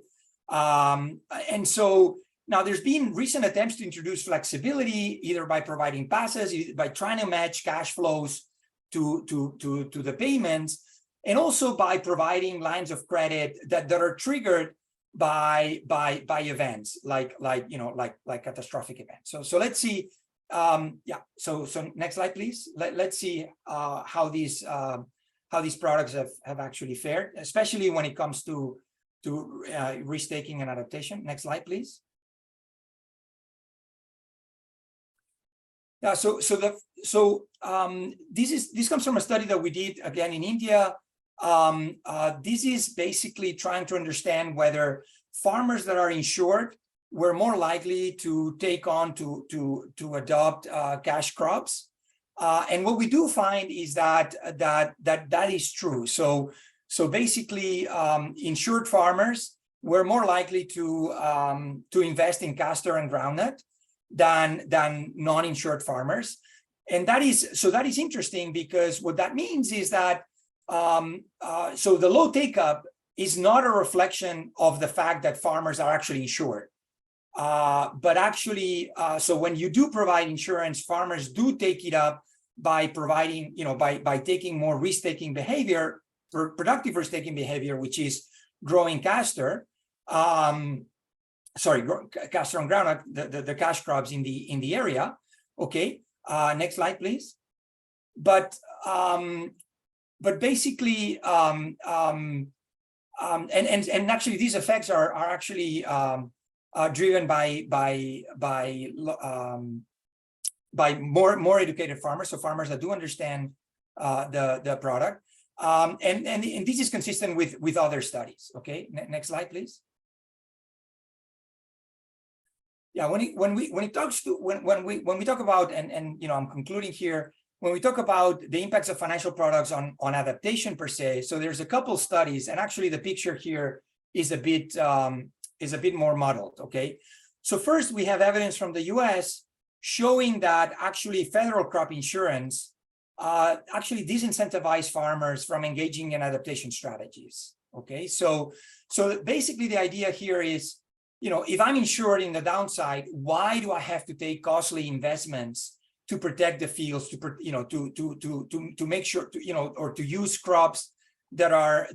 and so now there's been recent attempts to introduce flexibility either by providing passes, by trying to match cash flows to the payments, and also by providing lines of credit that are triggered by events like catastrophic events. So let's see. So next slide, please. Let's see how these products have actually fared, especially when it comes to risk-taking and adaptation. Next slide, please. Yeah, this comes from a study that we did again in India. This is basically trying to understand whether farmers that are insured were more likely to take on to adopt cash crops, and what we do find is that is true. So basically, insured farmers were more likely to invest in castor and groundnut than non-insured farmers, and that is interesting because what that means is that so the low take-up is not a reflection of the fact that farmers are actually insured. But actually, so when you do provide insurance, farmers do take it up by providing, by taking more risk-taking behavior, productive risk-taking behavior, which is growing castor, castor and groundnut, the cash crops in the area. Okay, next slide, please. But basically, and actually, these effects are actually driven by more educated farmers, so farmers that do understand the product, and this is consistent with other studies. Okay, next slide, please. Yeah, when we talk about and I'm concluding here, when we talk about the impacts of financial products on adaptation per se, so there's a couple studies, and actually the picture here is a bit more muddled. Okay, so first we have evidence from the US showing that actually federal crop insurance actually disincentivized farmers from engaging in adaptation strategies. Okay, so basically the idea here is, if I'm insured in the downside, why do I have to take costly investments to protect the fields, to make sure or to use crops that are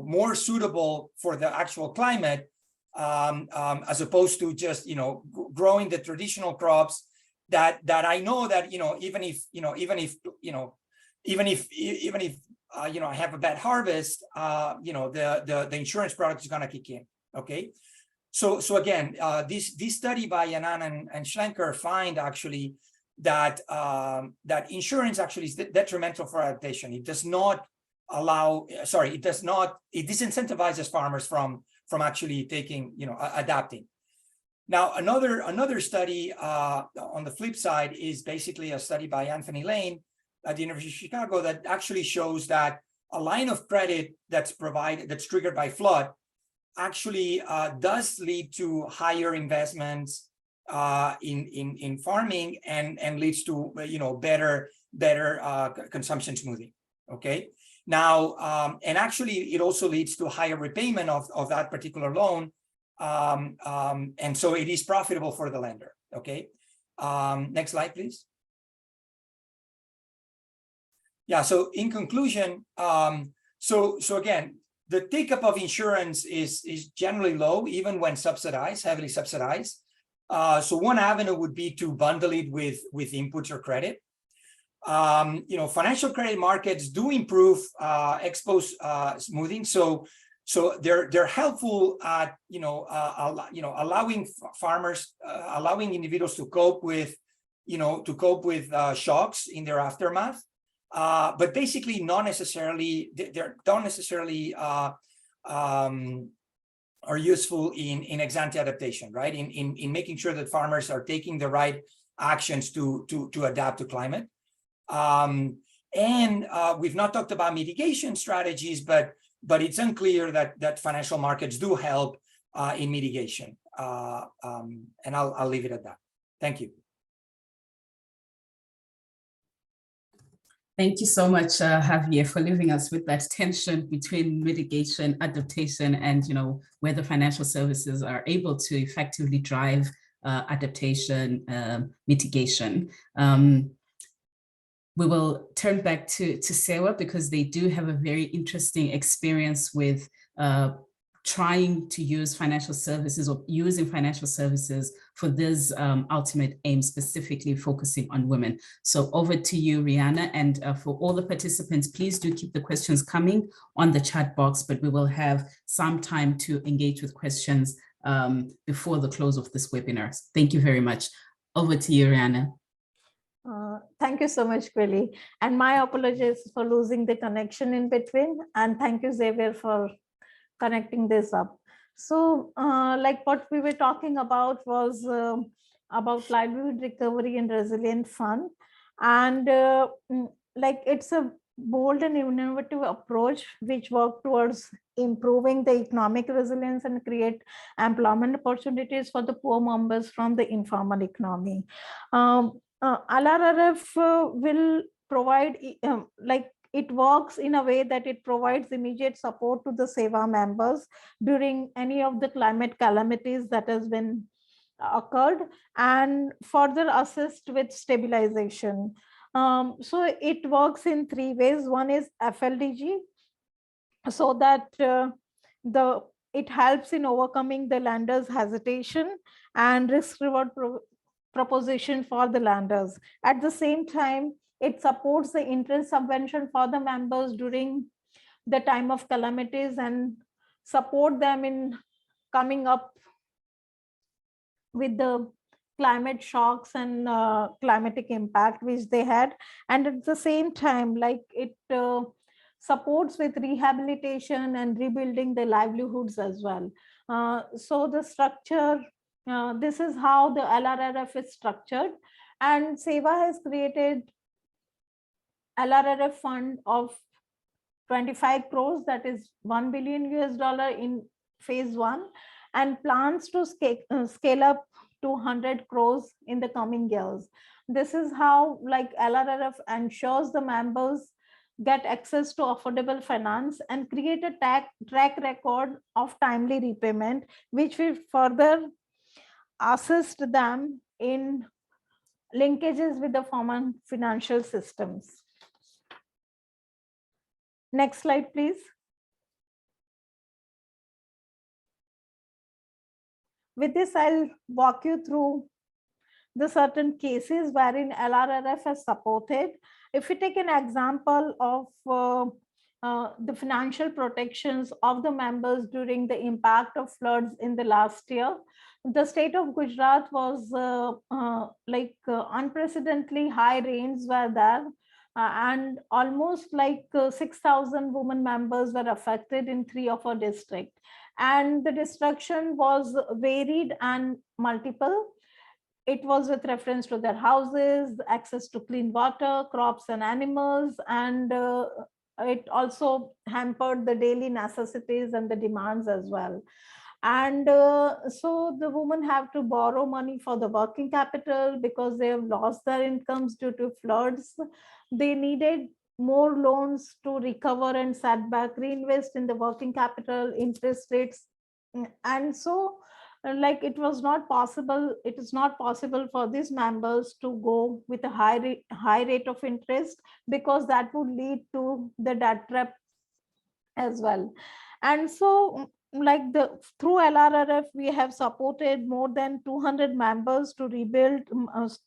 more suitable for the actual climate, as opposed to just growing the traditional crops that I know that even if I have a bad harvest, the insurance product is going to kick in. Okay, So again, this study by Anand and Schlenker find actually that that insurance actually is detrimental for adaptation. It does not allow, it disincentivizes farmers from actually taking, adapting. Now, another study on the flip side is basically a study by Anthony Lane at the University of Chicago that actually shows that a line of credit that's triggered by flood actually does lead to higher investments in farming and leads to better consumption smoothing. Okay. Now, and actually it also leads to higher repayment of that particular loan. And so it is profitable for the lender. Okay. Next slide, please. Yeah. So in conclusion, so again, the take-up of insurance is generally low, even when subsidized, heavily subsidized. So one avenue would be to bundle it with inputs or credit. Financial credit markets do improve ex-post smoothing. So they're helpful at allowing farmers, allowing individuals to cope with shocks in their aftermath. But basically not necessarily, don't necessarily are useful in ex-ante adaptation, right? In making sure that farmers are taking the right actions to adapt to climate. And we've not talked about mitigation strategies, but it's unclear that financial markets do help in mitigation. And I'll leave it at that. Thank you. Thank you so much, Javier, for leaving us with that tension between mitigation, adaptation, and whether financial services are able to effectively drive adaptation, mitigation. We will turn back to Sewa because they do have a very interesting experience with trying to use financial services or using financial services for this ultimate aim, specifically focusing on women. So over to you, Rihanna, and for all the participants, please do keep the questions coming on the chat box, but we will have some time to engage with questions before the close of this webinar. Thank you very much. Over to you, Rihanna. Thank you so much, Quilly. And my apologies for losing the connection in between. And thank you, Xavier, for connecting this up. So like what we were talking about was about livelihood recovery and resilient fund. And like it's a bold and innovative approach which work towards improving the economic resilience and create employment opportunities for the poor members from the informal economy. LRRF will provide like it works in a way that it provides immediate support to the SEWA members during any of the climate calamities that has been occurred and further assist with stabilization. So it works in three ways. One is FLDG, so that it helps in overcoming the lenders' hesitation and risk-reward proposition for the lenders. At the same time, it supports the interest subvention for the members during the time of calamities and support them in coming up with the climate shocks and climatic impact which they had. And at the same time, like it supports with rehabilitation and rebuilding the livelihoods as well. So the structure, this is how the LRRF is structured, and SEWA has created LRRF fund of 25 crores, that is $1 billion in phase 1, and plans to scale up to 100 crores in the coming years. This is how like LRRF ensures the members get access to affordable finance and create a track record of timely repayment, which will further assist them in linkages with the formal financial systems. Next slide, please. With this, I'll walk you through the certain cases wherein LRRF has supported. If we take an example of the financial protections of the members during the impact of floods in the last year. The state of Gujarat was unprecedentedly high rains were there, and almost 6,000 women members were affected in 3 of our districts. And the destruction was varied and multiple. It was with reference to their houses, access to clean water, crops and animals, and it also hampered the daily necessities and the demands as well. And so the women have to borrow money for the working capital because they have lost their incomes due to floods. They needed more loans to recover and set back, reinvest in the working capital, interest rates. And so it is not possible for these members to go with a high rate of interest, because that would lead to the debt trap as well. And so through LRRF, we have supported more than 200 members to rebuild,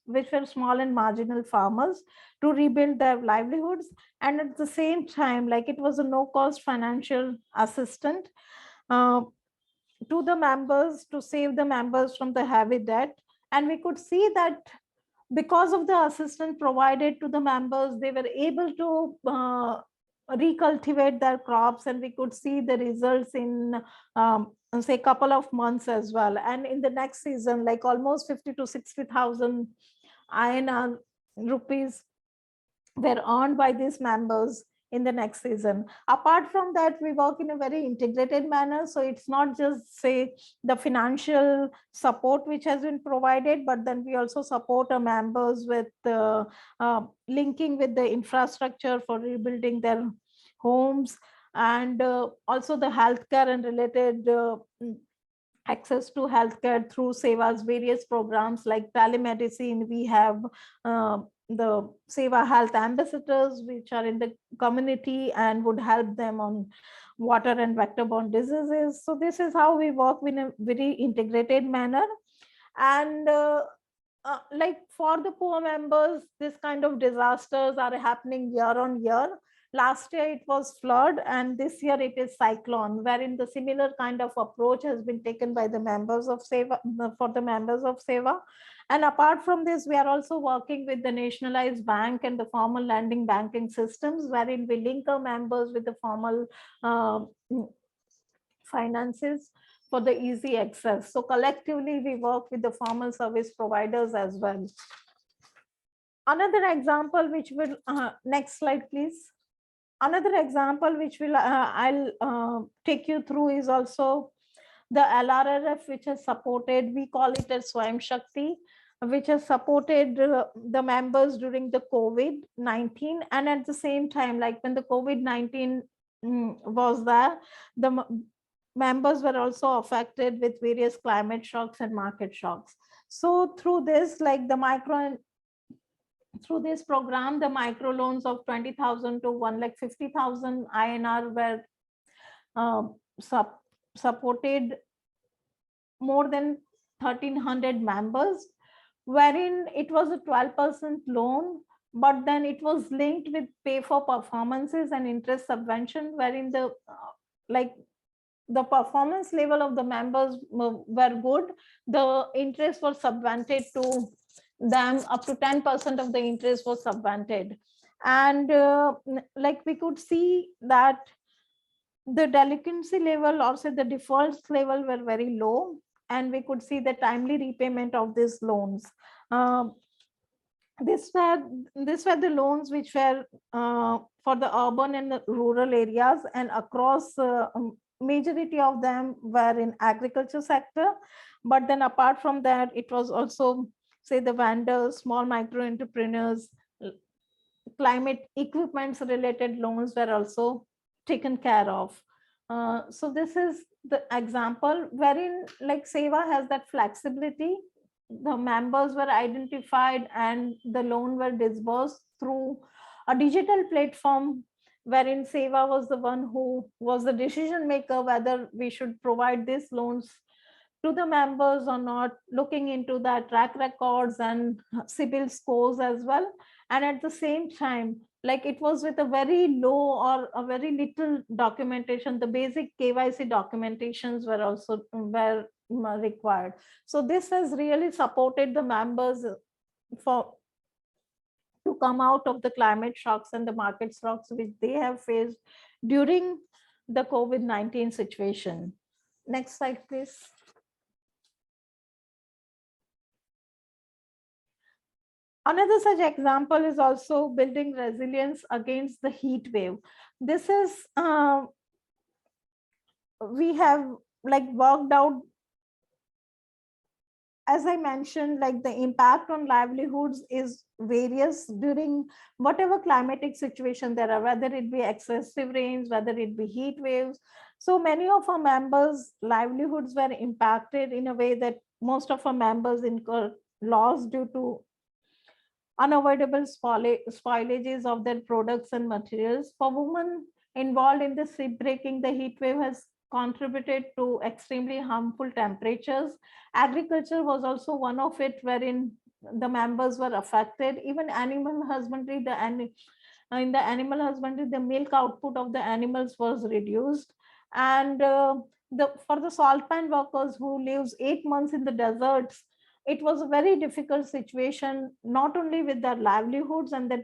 which were small and marginal farmers, to rebuild their livelihoods. And at the same time, it was a no-cost financial assistance to the members, to save the members from the heavy debt. And we could see that because of the assistance provided to the members, they were able to recultivate their crops, and we could see the results in say a couple of months as well. And in the next season, almost 50 to 60,000 INR rupees were earned by these members in the next season. Apart from that, we work in a very integrated manner. So it's not just say the financial support which has been provided, but then we also support our members with linking with the infrastructure for rebuilding their homes, and also the healthcare and related access to healthcare through Seva's various programs like telemedicine. We have the Seva Health Ambassadors, which are in the community and would help them on water and vector-borne diseases. So this is how we work in a very integrated manner. And for the poor members, this kind of disasters are happening year on year. Last year it was flood, and this year it is cyclone, wherein the similar kind of approach has been taken by the members of Seva, for the members of Seva. And apart from this, we are also working with the nationalized bank and the formal lending banking systems, wherein we link our members with the formal finances for the easy access. So collectively, we work with the formal service providers as well. Another example, which will, next slide, please. Another example which will I'll take you through is also the LRRF, which has supported, we call it as Swayam Shakti, which has supported the members during the COVID-19. And at the same time, when the COVID-19 was there, the members were also affected with various climate shocks and market shocks. So through this, through this program, the micro loans of 20,000 to 1,50,000 INR were supported more than 1,300 members, wherein it was a 12% loan, but then it was linked with pay for performances and interest subvention, wherein the the performance level of the members were good. The interest was subvented to them, up to 10% of the interest was subvented. And we could see that the delinquency level, or say the defaults level, were very low, and we could see the timely repayment of these loans. These were the loans which were for the urban and the rural areas, and across majority of them were in agriculture sector. But then apart from that, it was also say the vendors, small micro entrepreneurs, climate equipments related loans were also taken care of. So this is the example wherein Seva has that flexibility. The members were identified and the loan were disbursed through a digital platform, wherein Seva was the one who was the decision maker whether we should provide these loans to the members or not, looking into their track records and CIBIL scores as well. And at the same time, like it was with a very low or a very little documentation. The basic KYC documentations were also required. So this has really supported the members for to come out of the climate shocks and the market shocks which they have faced during the COVID-19 situation. Next slide, please. Another such example is also building resilience against the heat wave. This is, we have like worked out, as I mentioned, like the impact on livelihoods is various during whatever climatic situation there are, whether it be excessive rains, whether it be heat waves. So many of our members' livelihoods were impacted in a way that most of our members incur loss due to unavoidable spoilages of their products and materials. For women involved in the ship breaking, the heat wave has contributed to extremely harmful temperatures. Agriculture was also one of it, wherein the members were affected. Even animal husbandry, in the animal husbandry, the milk output of the animals was reduced. And for the salt pan workers who lives 8 months in the deserts, it was a very difficult situation, not only with their livelihoods and their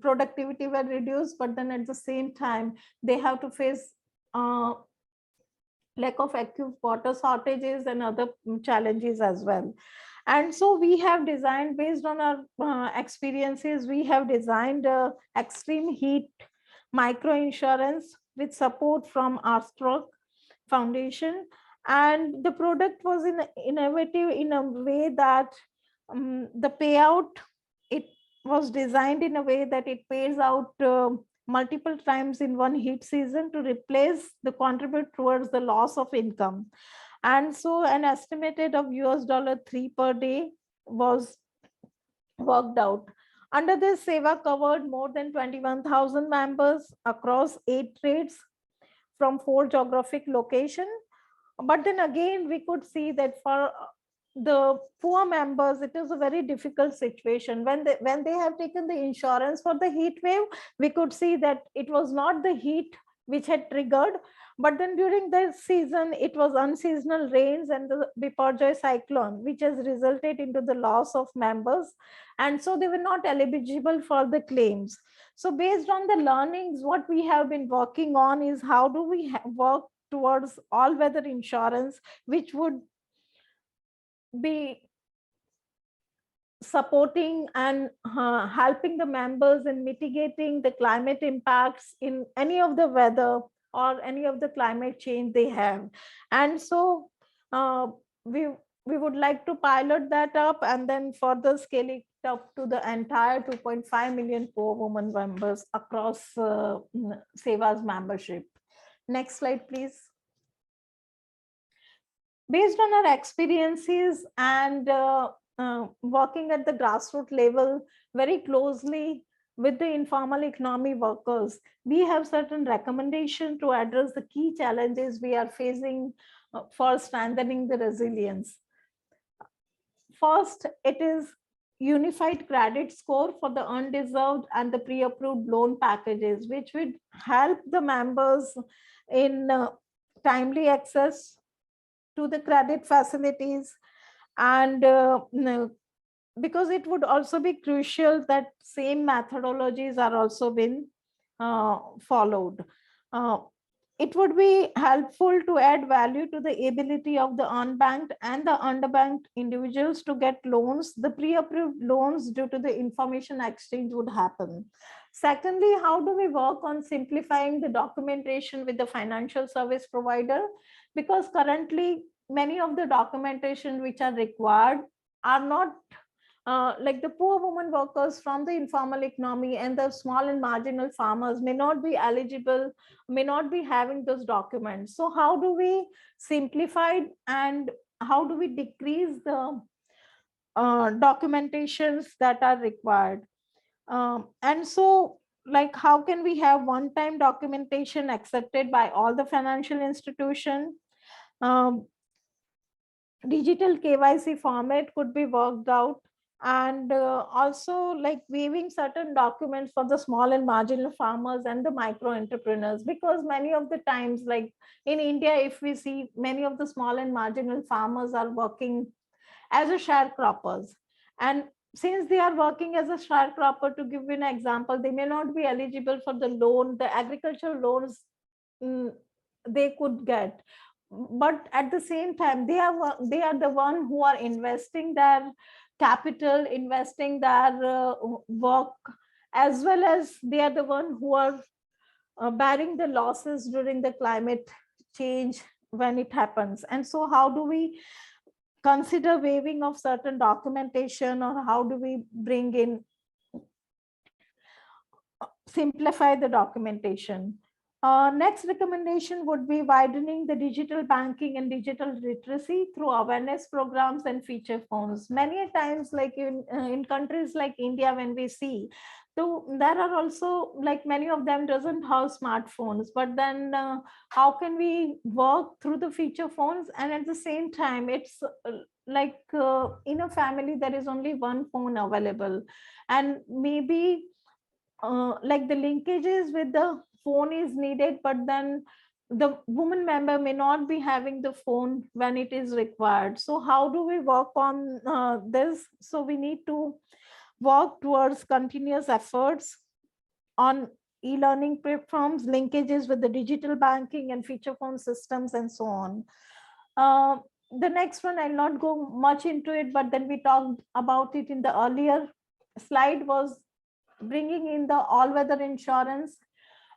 productivity were reduced, but then at the same time, they have to face lack of acute water shortages and other challenges as well. And so we have designed, based on our experiences, we have designed extreme heat micro insurance with support from Armstrong Foundation. And the product was innovative in a way that the payout, it was designed in a way that it pays out multiple times in one heat season to replace the contribute towards the loss of income. And so an estimated of $3 per day was worked out. Under this, Seva covered more than 21,000 members across 8 trades from 4 geographic locations. But then again, we could see that for the poor members, it is a very difficult situation. When they have taken the insurance for the heat wave, we could see that it was not the heat which had triggered, but then during the season, it was unseasonal rains and the Biparjoy cyclone, which has resulted into the loss of members. And so they were not eligible for the claims. So based on the learnings, what we have been working on is how do we work towards all-weather insurance, which would be supporting and helping the members in mitigating the climate impacts in any of the weather or any of the climate change they have. And so we would like to pilot that up and then further scale it up to the entire 2.5 million poor women members across Seva's membership. Next slide, please. Based on our experiences and working at the grassroots level very closely with the informal economy workers, we have certain recommendations to address the key challenges we are facing for strengthening the resilience. First, it is unified credit score for the undeserved and the pre-approved loan packages, which would help the members in timely access to the credit facilities. And because it would also be crucial that same methodologies are also been followed. It would be helpful to add value to the ability of the unbanked and the underbanked individuals to get loans. The pre-approved loans due to the information exchange would happen. Secondly, how do we work on simplifying the documentation with the financial service provider? Because currently many of the documentation which are required are not like the poor women workers from the informal economy and the small and marginal farmers may not be eligible, may not be having those documents. So how do we simplify and how do we decrease the documentations that are required? And so like how can we have one-time documentation accepted by all the financial institutions? Digital KYC format could be worked out And also like waiving certain documents for the small and marginal farmers and the micro entrepreneurs, because many of the times, like in India, if we see, many of the small and marginal farmers are working as a sharecroppers, and since they are working as a sharecropper, to give you an example, they may not be eligible for the loan, the agricultural loans they could get, but at the same time they are the one who are investing their capital, investing their work, as well as they are the one who are bearing the losses during the climate change when it happens. And so how do we consider waiving of certain documentation, or how do we bring in, simplify the documentation? Next recommendation would be widening the digital banking and digital literacy through awareness programs and feature phones. Many times, like in countries like India, when we see, so there are also, like many of them doesn't have smartphones, but then how can we work through the feature phones? And at the same time, it's like in a family, there is only one phone available, and maybe like the linkages with the phone is needed, but then the woman member may not be having the phone when it is required. So how do we work on this? So we need to work towards continuous efforts on e-learning platforms, linkages with the digital banking and feature phone systems, and so on. The next one, I'll not go much into it, but then we talked about it in the earlier slide, was bringing in the all-weather insurance.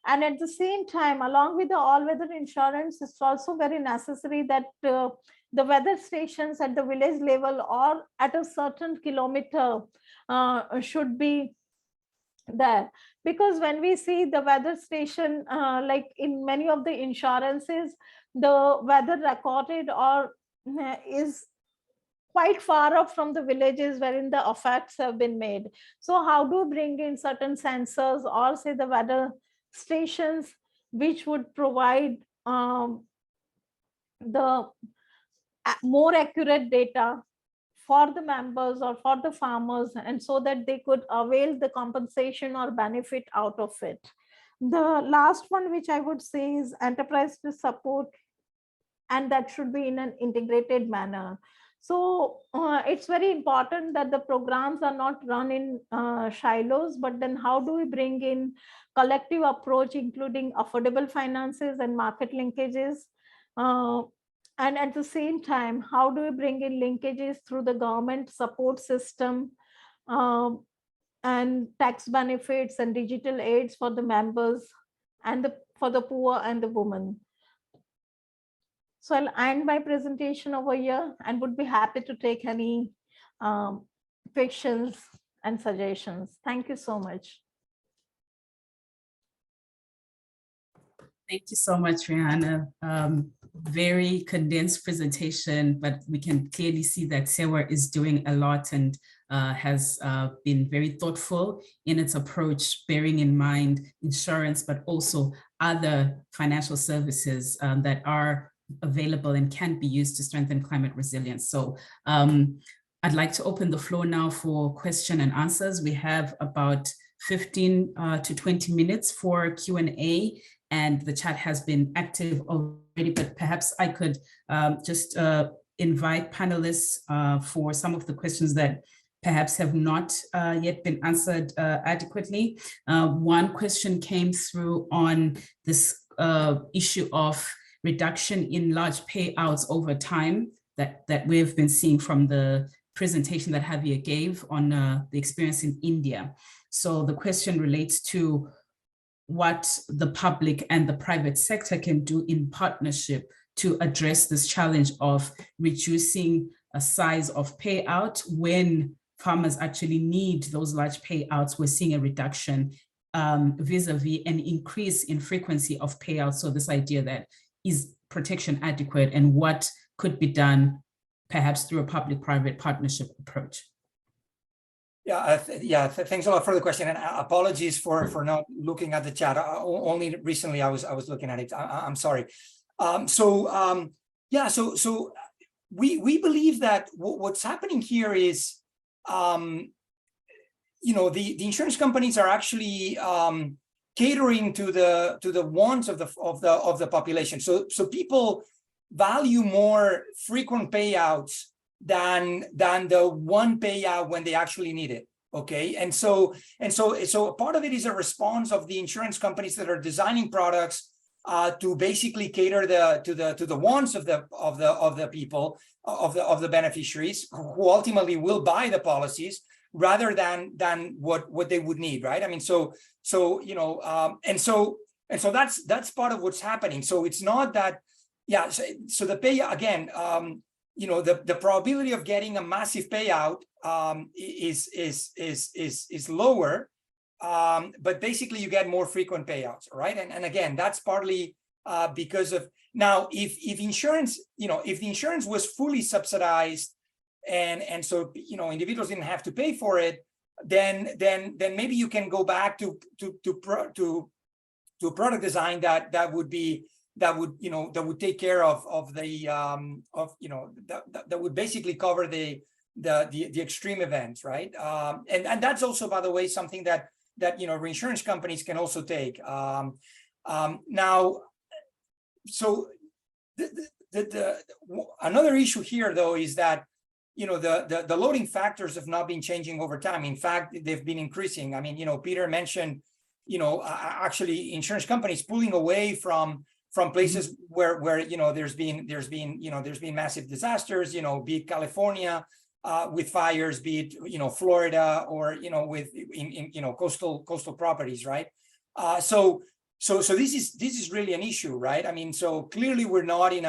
And at the same time, along with the all-weather insurance, it's also very necessary that the weather stations at the village level or at a certain kilometer should be there. Because when we see the weather station, like in many of the insurances, the weather recorded or is quite far off from the villages wherein the effects have been made. So how do we bring in certain sensors, or say the weather stations, which would provide the more accurate data for the members or for the farmers, and so that they could avail the compensation or benefit out of it. The last one, which I would say, is enterprise support, and that should be in an integrated manner. So it's very important that the programs are not run in silos, but then how do we bring in collective approach, including affordable finances and market linkages? And at the same time, how do we bring in linkages through the government support system and tax benefits and digital aids for the members and for the poor and the women? So I'll end my presentation over here and would be happy to take any questions and suggestions. Thank you so much. Thank you so much, Rihanna. Very condensed presentation, but we can clearly see that SEWA is doing a lot and has been very thoughtful in its approach, bearing in mind insurance, but also other financial services that are available and can be used to strengthen climate resilience. So I'd like to open the floor now for question and answers. We have about 15 to 20 minutes for Q&A, and the chat has been active already, but perhaps I could just invite panelists for some of the questions that perhaps have not yet been answered adequately. One question came through on this issue of reduction in large payouts over time that we've been seeing from the presentation that Javier gave on the experience in India. So the question relates to what the public and the private sector can do in partnership to address this challenge of reducing a size of payout when farmers actually need those large payouts. We're seeing a reduction vis-a-vis an increase in frequency of payouts. So this idea that is protection adequate and what could be done perhaps through a public-private partnership approach? Thanks a lot for the question, and apologies for not looking at the chat. Only recently I was looking at it. I'm sorry. We believe that what's happening here is the insurance companies are actually catering to the wants of the population. So people value more frequent payouts than the one payout when they actually need it. Okay, and so part of it is a response of the insurance companies that are designing products to basically cater to the wants of the people, of the beneficiaries, who ultimately will buy the policies rather than what they would need, right? I mean, so that's part of what's happening. So it's not that, yeah. So the pay again, the probability of getting a massive payout is lower, but basically you get more frequent payouts, right? And again, that's partly because of, now if insurance, if the insurance was fully subsidized and so individuals didn't have to pay for it, then maybe you can go back to a product design that would take care of the that would basically cover the extreme events, right? And that's also, by the way, something that reinsurance companies can also take. Now, so another issue here, though, is that the loading factors have not been changing over time. In fact, they've been increasing. I mean, Peter mentioned, actually insurance companies pulling away from places where there's been massive disasters, be it California with fires, be it Florida, or with coastal properties, right? So this is really an issue, right? I mean, so clearly we're not in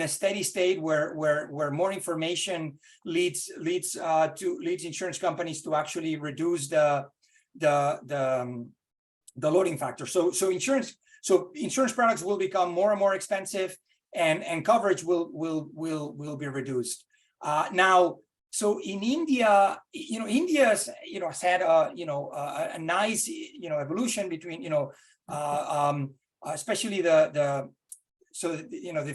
a steady state where more information leads insurance companies to actually reduce the loading factor. So insurance products will become more and more expensive, and coverage will be reduced. Now, so in India, India's has had a nice evolution between especially they've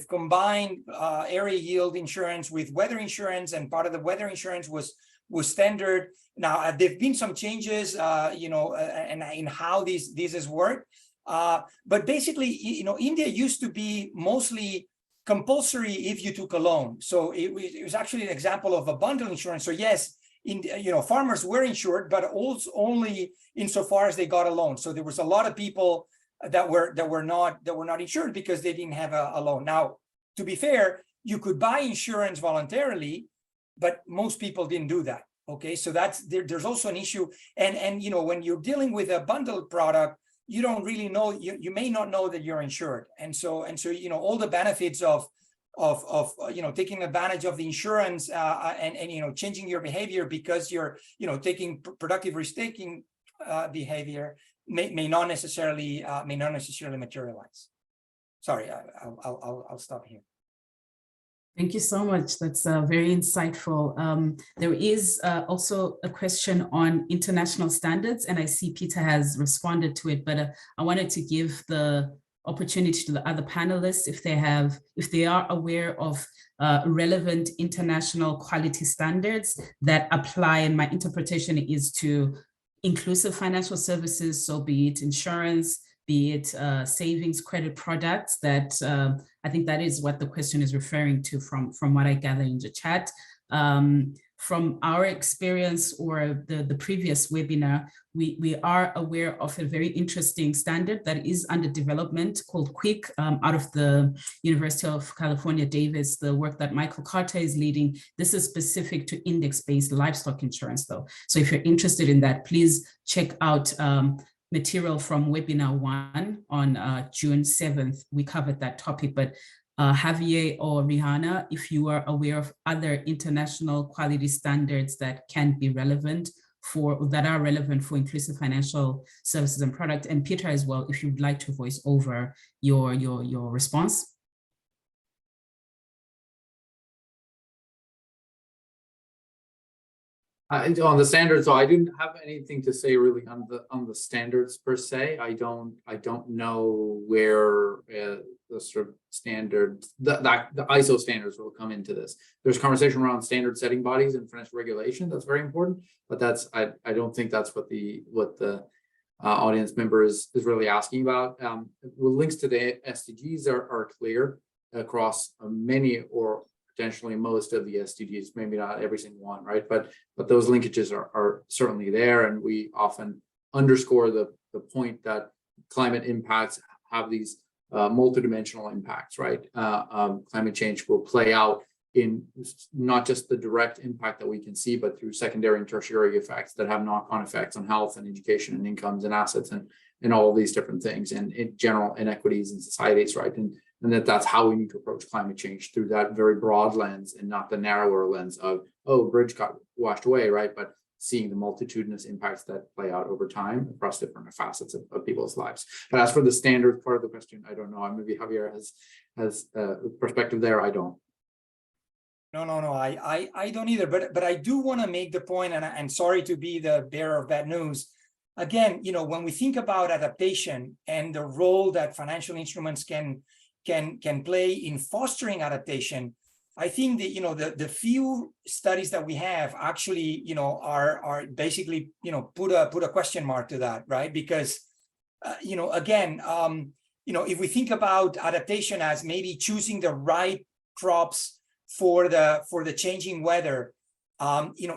combined area yield insurance with weather insurance, and part of the weather insurance was standard. Now there've been some changes, and in how these has worked. But basically, India used to be mostly compulsory if you took a loan. So it was actually an example of a bundle insurance. So yes, farmers were insured, but also only insofar as they got a loan. So there was a lot of people that were not insured because they didn't have a loan. Now, to be fair, you could buy insurance voluntarily, but most people didn't do that. Okay, so there's also an issue. And when you're dealing with a bundled product, you don't really know, you may not know that you're insured. And so all the benefits of taking advantage of the insurance and changing your behavior because you're taking productive risk-taking behavior may not necessarily materialize. Sorry, I'll stop here. Thank you so much. That's very insightful. There is also a question on international standards, and I see Peter has responded to it, but I wanted to give the opportunity to the other panelists if they are aware of relevant international quality standards that apply, and my interpretation is to inclusive financial services, so be it insurance, be it savings credit products, that I think that is what the question is referring to from what I gather in the chat. From our experience or the previous webinar, we are aware of a very interesting standard that is under development called QUIC out of the University of California, Davis, the work that Michael Carter is leading. This is specific to index-based livestock insurance though. So if you're interested in that, please check out material from webinar 1 on June 7th. We covered that topic, but Javier or Rihanna, if you are aware of other international quality standards that can be relevant that are relevant for inclusive financial services and product, and Peter as well, if you'd like to voice over your response. On the standards, so I didn't have anything to say really on the standards per se. I don't know where the sort of standard the ISO standards will come into this. There's conversation around standard setting bodies and financial regulation. That's very important, but that's I don't think that's what the audience member is really asking about. Links to the SDGs are clear across many or potentially most of the SDGs, maybe not every single one, right? But those linkages are certainly there, and we often underscore the point that climate impacts have these multidimensional impacts, right? Climate change will play out in not just the direct impact that we can see, but through secondary and tertiary effects that have knock-on effects on health and education and incomes and assets and all of these different things, and in general inequities in societies, right? And that's how we need to approach climate change, through that very broad lens and not the narrower lens of, oh, bridge got washed away, right? But seeing the multitudinous impacts that play out over time across different facets of people's lives. But as for the standard part of the question, I don't know. Maybe Javier has a perspective there. I don't. No, I don't either. But I do want to make the point, and sorry to be the bearer of bad news. Again, when we think about adaptation and the role that financial instruments can play in fostering adaptation, I think that the few studies that we have actually are basically put a question mark to that, right? Because again, if we think about adaptation as maybe choosing the right crops for the changing weather,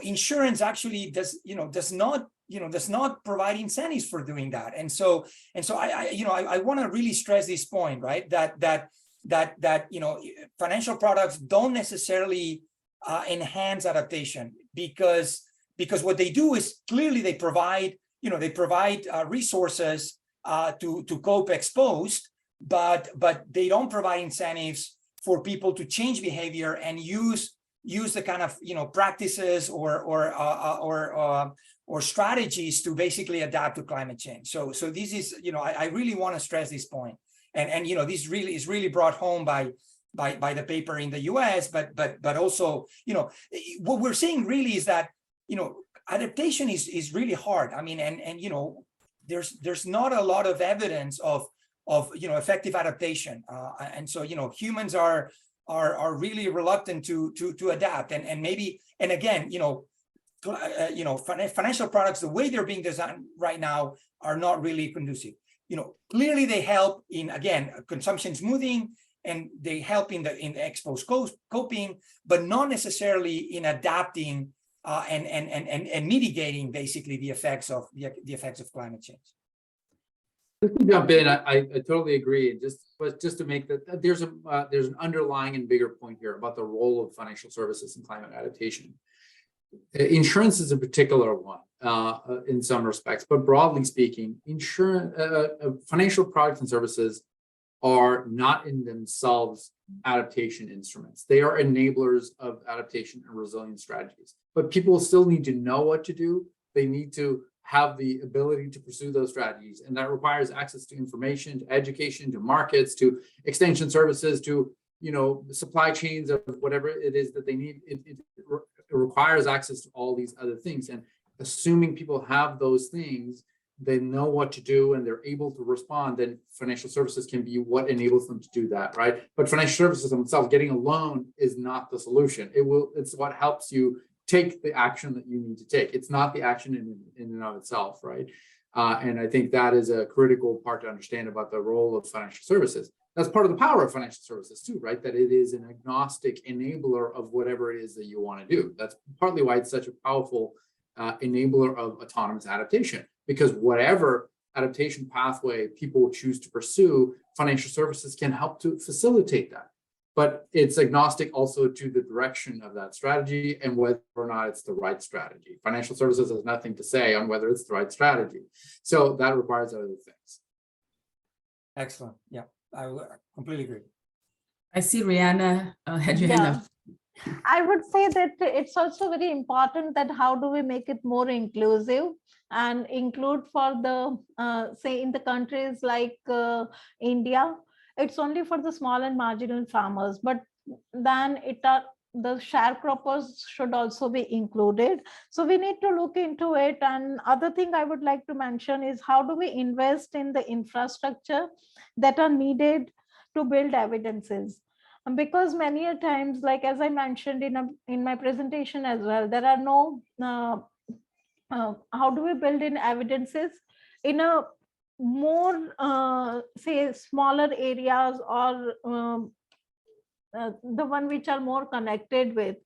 insurance actually does not provide incentives for doing that. And so I want to really stress this point, right? That financial products don't necessarily enhance adaptation, because what they do is clearly they provide resources to cope exposed, but they don't provide incentives for people to change behavior and use the kind of practices or strategies to basically adapt to climate change. So this is I really want to stress this point, and this really is brought home by the paper in the US, but also what we're seeing really is that adaptation is really hard. I mean, and there's not a lot of evidence of effective adaptation, and so humans are really reluctant to adapt, and maybe, and again, financial products, the way they're being designed right now, are not really conducive. Clearly they help in, again, consumption smoothing, and they help in the exposed coping, but not necessarily in adapting and mitigating basically the effects of climate change. Let me jump in. I totally agree. Just to make that, there's an underlying and bigger point here about the role of financial services in climate adaptation. Insurance is a particular one in some respects, but broadly speaking, financial products and services are not in themselves adaptation instruments. They are enablers of adaptation and resilience strategies. But people still need to know what to do. They need to have the ability to pursue those strategies, and that requires access to information, to education, to markets, to extension services, to supply chains of whatever it is that they need. It requires access to all these other things, and assuming people have those things, they know what to do and they're able to respond, then financial services can be what enables them to do that, right? But financial services themselves, getting a loan is not the solution. It's what helps you take the action that you need to take. It's not the action in and of itself, right? And I think that is a critical part to understand about the role of financial services. That's part of the power of financial services too, right? That it is an agnostic enabler of whatever it is that you want to do. That's partly why it's such a powerful enabler of autonomous adaptation, because whatever adaptation pathway people choose to pursue, financial services can help to facilitate that. But it's agnostic also to the direction of that strategy and whether or not it's the right strategy. Financial services has nothing to say on whether it's the right strategy. So that requires other things. Excellent. Yeah, I completely agree. I see Rihanna had your hand up. I would say that it's also very important that how do we make it more inclusive and include for the, say in the countries like India, it's only for the small and marginal farmers, but then the sharecroppers should also be included. So we need to look into it. And other thing I would like to mention is how do we invest in the infrastructure that are needed to build evidences? Because many a times, like as I mentioned in my presentation as well, there are no, how do we build in evidences in a more, say, smaller areas or the one which are more connected with,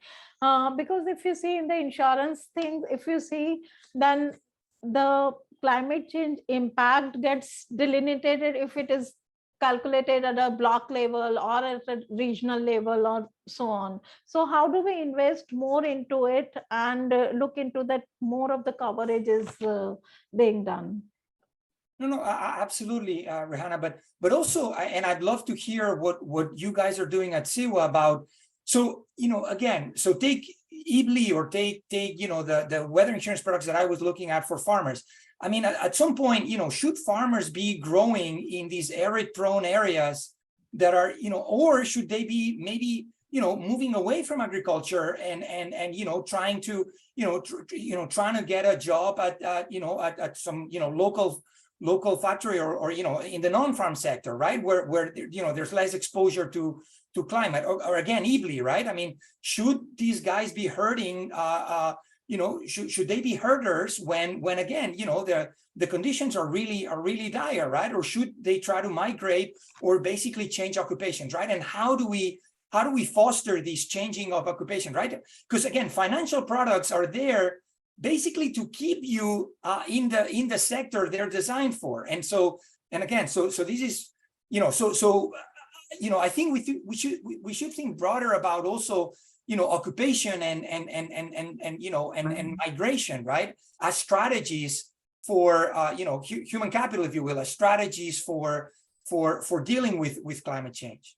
because if you see in the insurance thing, if you see, then the climate change impact gets delineated if it is calculated at a block level or at a regional level or so on. So how do we invest more into it and look into that more of the coverage is being done? No, absolutely, Rehanna, but also, and I'd love to hear what you guys are doing at SIWA about. So, again, so take Ibli or take the weather insurance products that I was looking at for farmers. I mean, at some point, should farmers be growing in these arid-prone areas that are, or should they be maybe, moving away from agriculture and trying to, trying to get a job at some, local factory or in the non-farm sector, right, where there's less exposure to climate, or again Ibli, right? I mean, should these guys be herding? Should they be herders when again the conditions are really dire, right? Or should they try to migrate or basically change occupations, right? And how do we foster this changing of occupation, right? Because again, financial products are there basically to keep you in the sector they're designed for. And so this is, I think we should think broader about also, occupation and migration, right? As strategies for, human capital, if you will, as strategies for dealing with climate change.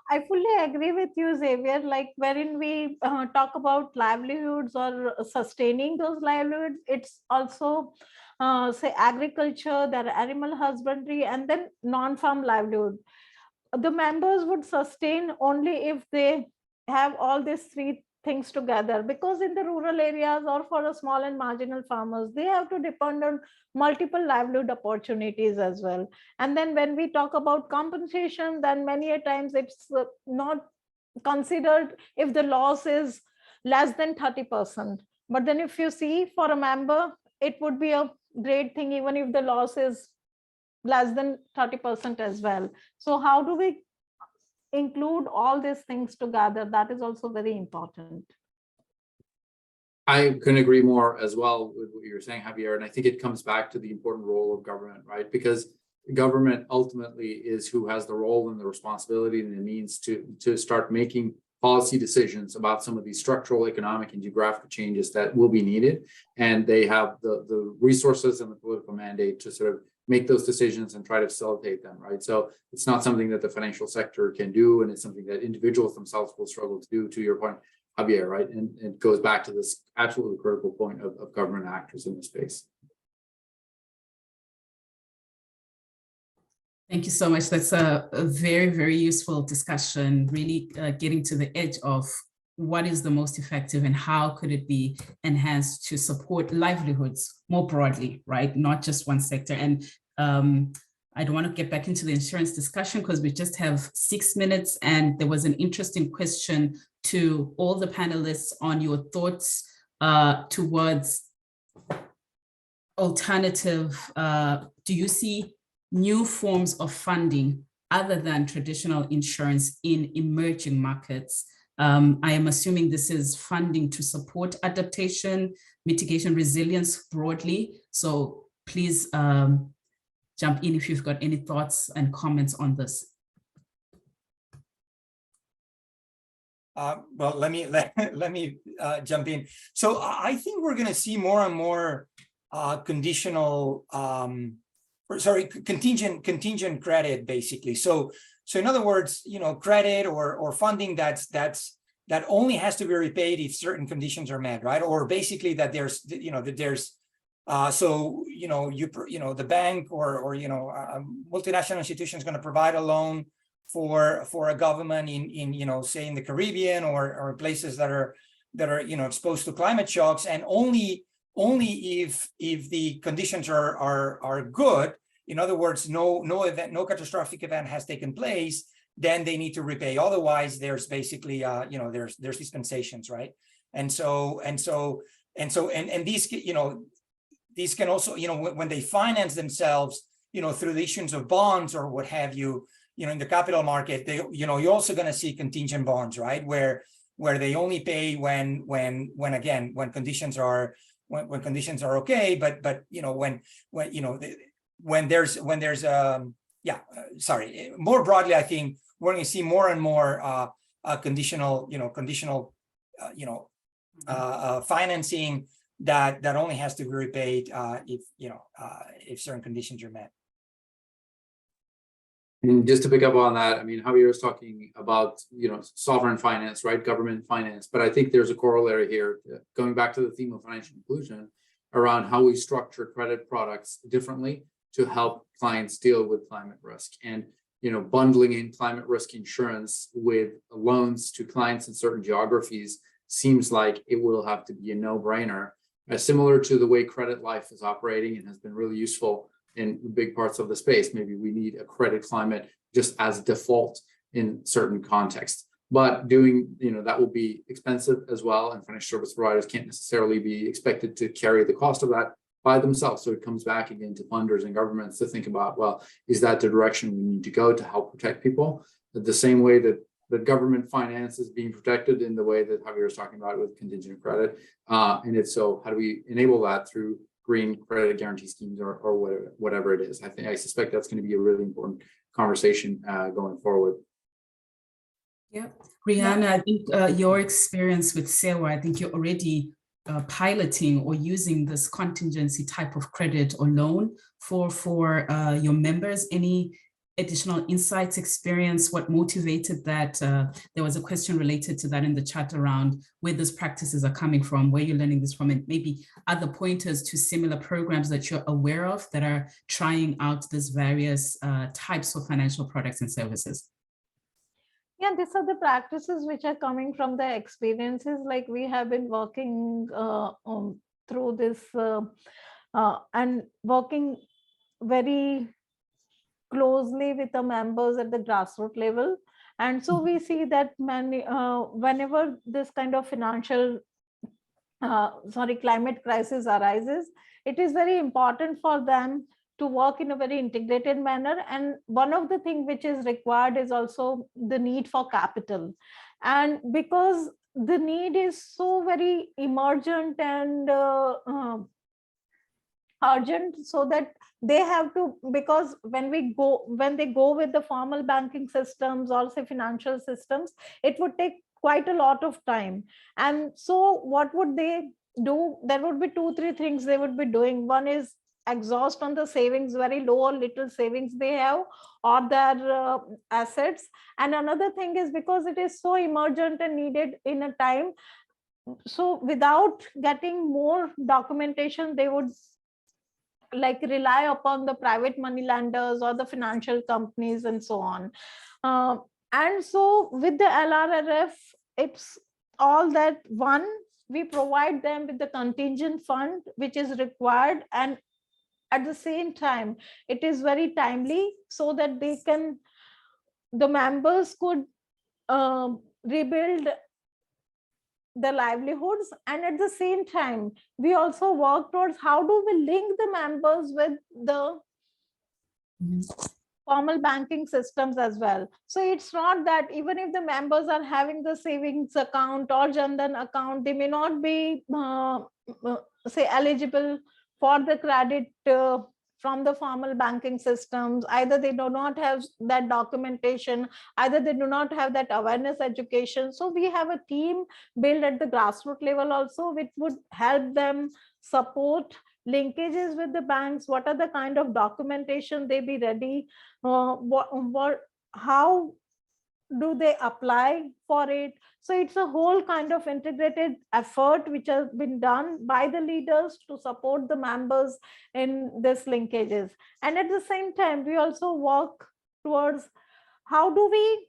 I fully agree with you, Xavier, like wherein we talk about livelihoods or sustaining those livelihoods, it's also say agriculture, there are animal husbandry, and then non-farm livelihood. The members would sustain only if they have all these three things together, because in the rural areas or for a small and marginal farmers, they have to depend on multiple livelihood opportunities as well. And then when we talk about compensation, then many a times it's not considered if the loss is less than 30%. But then if you see for a member, it would be a great thing even if the loss is less than 30% as well. So how do we include all these things together? That is also very important. I couldn't agree more as well with what you're saying, Javier. And I think it comes back to the important role of government, right? Because government ultimately is who has the role and the responsibility and the means to start making policy decisions about some of these structural, economic, and geographic changes that will be needed. And they have the resources and the political mandate to sort of make those decisions and try to facilitate them, right? So it's not something that the financial sector can do, and it's something that individuals themselves will struggle to do, to your point, Javier, right? And it goes back to this absolutely critical point of government actors in this space. Thank you so much. That's a very, very useful discussion, really getting to the edge of what is the most effective and how could it be enhanced to support livelihoods more broadly, right? Not just one sector. And I don't want to get back into the insurance discussion because we just have 6 minutes, and there was an interesting question to all the panelists on your thoughts towards alternative, do you see new forms of funding other than traditional insurance in emerging markets? I am assuming this is funding to support adaptation, mitigation, resilience broadly. So please jump in if you've got any thoughts and comments on this. Well, let me jump in. So I think we're going to see more and more contingent credit, basically. So in other words, credit or funding that only has to be repaid if certain conditions are met, right? Or basically that there's the bank or multinational institution is going to provide a loan for a government in say in the Caribbean or places that are exposed to climate shocks, and only if the conditions are good. In other words, no catastrophic event has taken place, then they need to repay. Otherwise, there's basically there's dispensations, right? And these these can also when they finance themselves through the issuance of bonds or what have you, in the capital market, you're also going to see contingent bonds, right, where they only pay when conditions are okay, but when there's more broadly, I think we're going to see more and more conditional financing that only has to be repaid if certain conditions are met. And just to pick up on that, I mean, Javier was talking about, sovereign finance, right? Government finance. But I think there's a corollary here, going back to the theme of financial inclusion, around how we structure credit products differently to help clients deal with climate risk. And, bundling in climate risk insurance with loans to clients in certain geographies seems like it will have to be a no-brainer, similar to the way credit life is operating and has been really useful in big parts of the space. Maybe we need a credit climate just as default in certain contexts, but doing, that will be expensive as well. And financial service providers can't necessarily be expected to carry the cost of that by themselves. So it comes back again to funders and governments to think about, well, is that the direction we need to go to help protect people? The same way that the government finance is being protected in the way that Javier was talking about with contingent credit. And if so, how do we enable that through green credit guarantee schemes or whatever it is? I suspect that's going to be a really important conversation going forward. Yeah, Rihanna, I think your experience with Sewa, I think you're already piloting or using this contingency type of credit or loan for your members. Any additional insights, experience, what motivated that? There was a question related to that in the chat around where these practices are coming from, where you're learning this from, and maybe other pointers to similar programs that you're aware of that are trying out these various types of financial products and services. Yeah, these are the practices which are coming from the experiences. Like we have been working through this and working very closely with the members at the grassroots level. And so we see that whenever this kind of climate crisis arises, it is very important for them to work in a very integrated manner. And one of the things which is required is also the need for capital. And because the need is so very emergent and urgent, so that they have to, because when they go with the formal banking systems or say financial systems, it would take quite a lot of time. And so what would they do? There would be 2-3 things they would be doing. One is exhaust on the savings, very low or little savings they have, or their assets. And another thing is, because it is so emergent and needed in a time, so without getting more documentation, they would rely upon the private money lenders or the financial companies and so on. And so with the LRRF, it's all that. One, we provide them with the contingent fund which is required, and at the same time it is very timely, so that the members could rebuild the livelihoods. And at the same time, we also work towards how do we link the members with the formal banking systems as well. So it's not that even if the members are having the savings account or Jan Dhan account, they may not be say eligible for the credit from the formal banking systems. Either they do not have that documentation, either they do not have that awareness education. So we have a team built at the grassroots level also, which would help them support linkages with the banks. What are the kind of documentation they be ready? How do they apply for it? So it's a whole kind of integrated effort which has been done by the leaders to support the members in this linkages. And at the same time, we also work towards how do we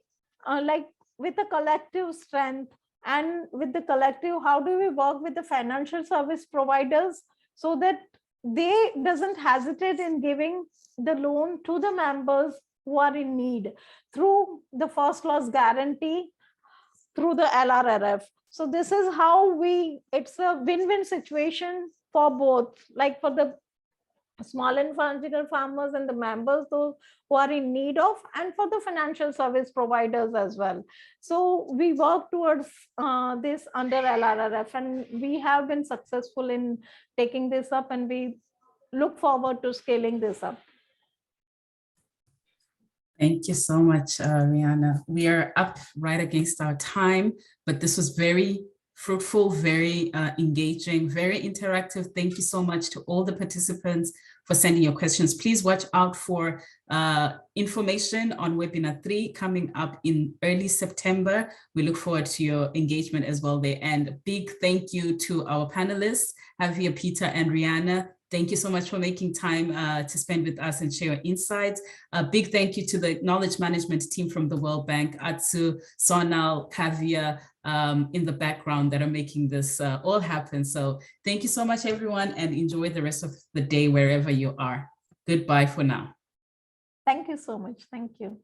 like with the collective strength and with the collective, how do we work with the financial service providers so that they doesn't hesitate in giving the loan to the members who are in need through the first loss guarantee, through the LRRF. So this is how it's a win-win situation for both, like for the small and marginal farmers and the members, those who are in need of, and for the financial service providers as well. So we work towards this under LRRF, and we have been successful in taking this up, and we look forward to scaling this up. Thank you so much, Rihanna. We are up right against our time, but this was very fruitful, very engaging, very interactive. Thank you so much to all the participants for sending your questions. Please watch out for information on webinar 3 coming up in early September. We look forward to your engagement as well there. And a big thank you to our panelists, Javier, Peter, and Rihanna. Thank you so much for making time to spend with us and share your insights. A big thank you to the knowledge management team from the World Bank, Atsu, Sonal, Kavya, in the background that are making this all happen. So thank you so much, everyone, and enjoy the rest of the day wherever you are. Goodbye for now. Thank you so much. Thank you.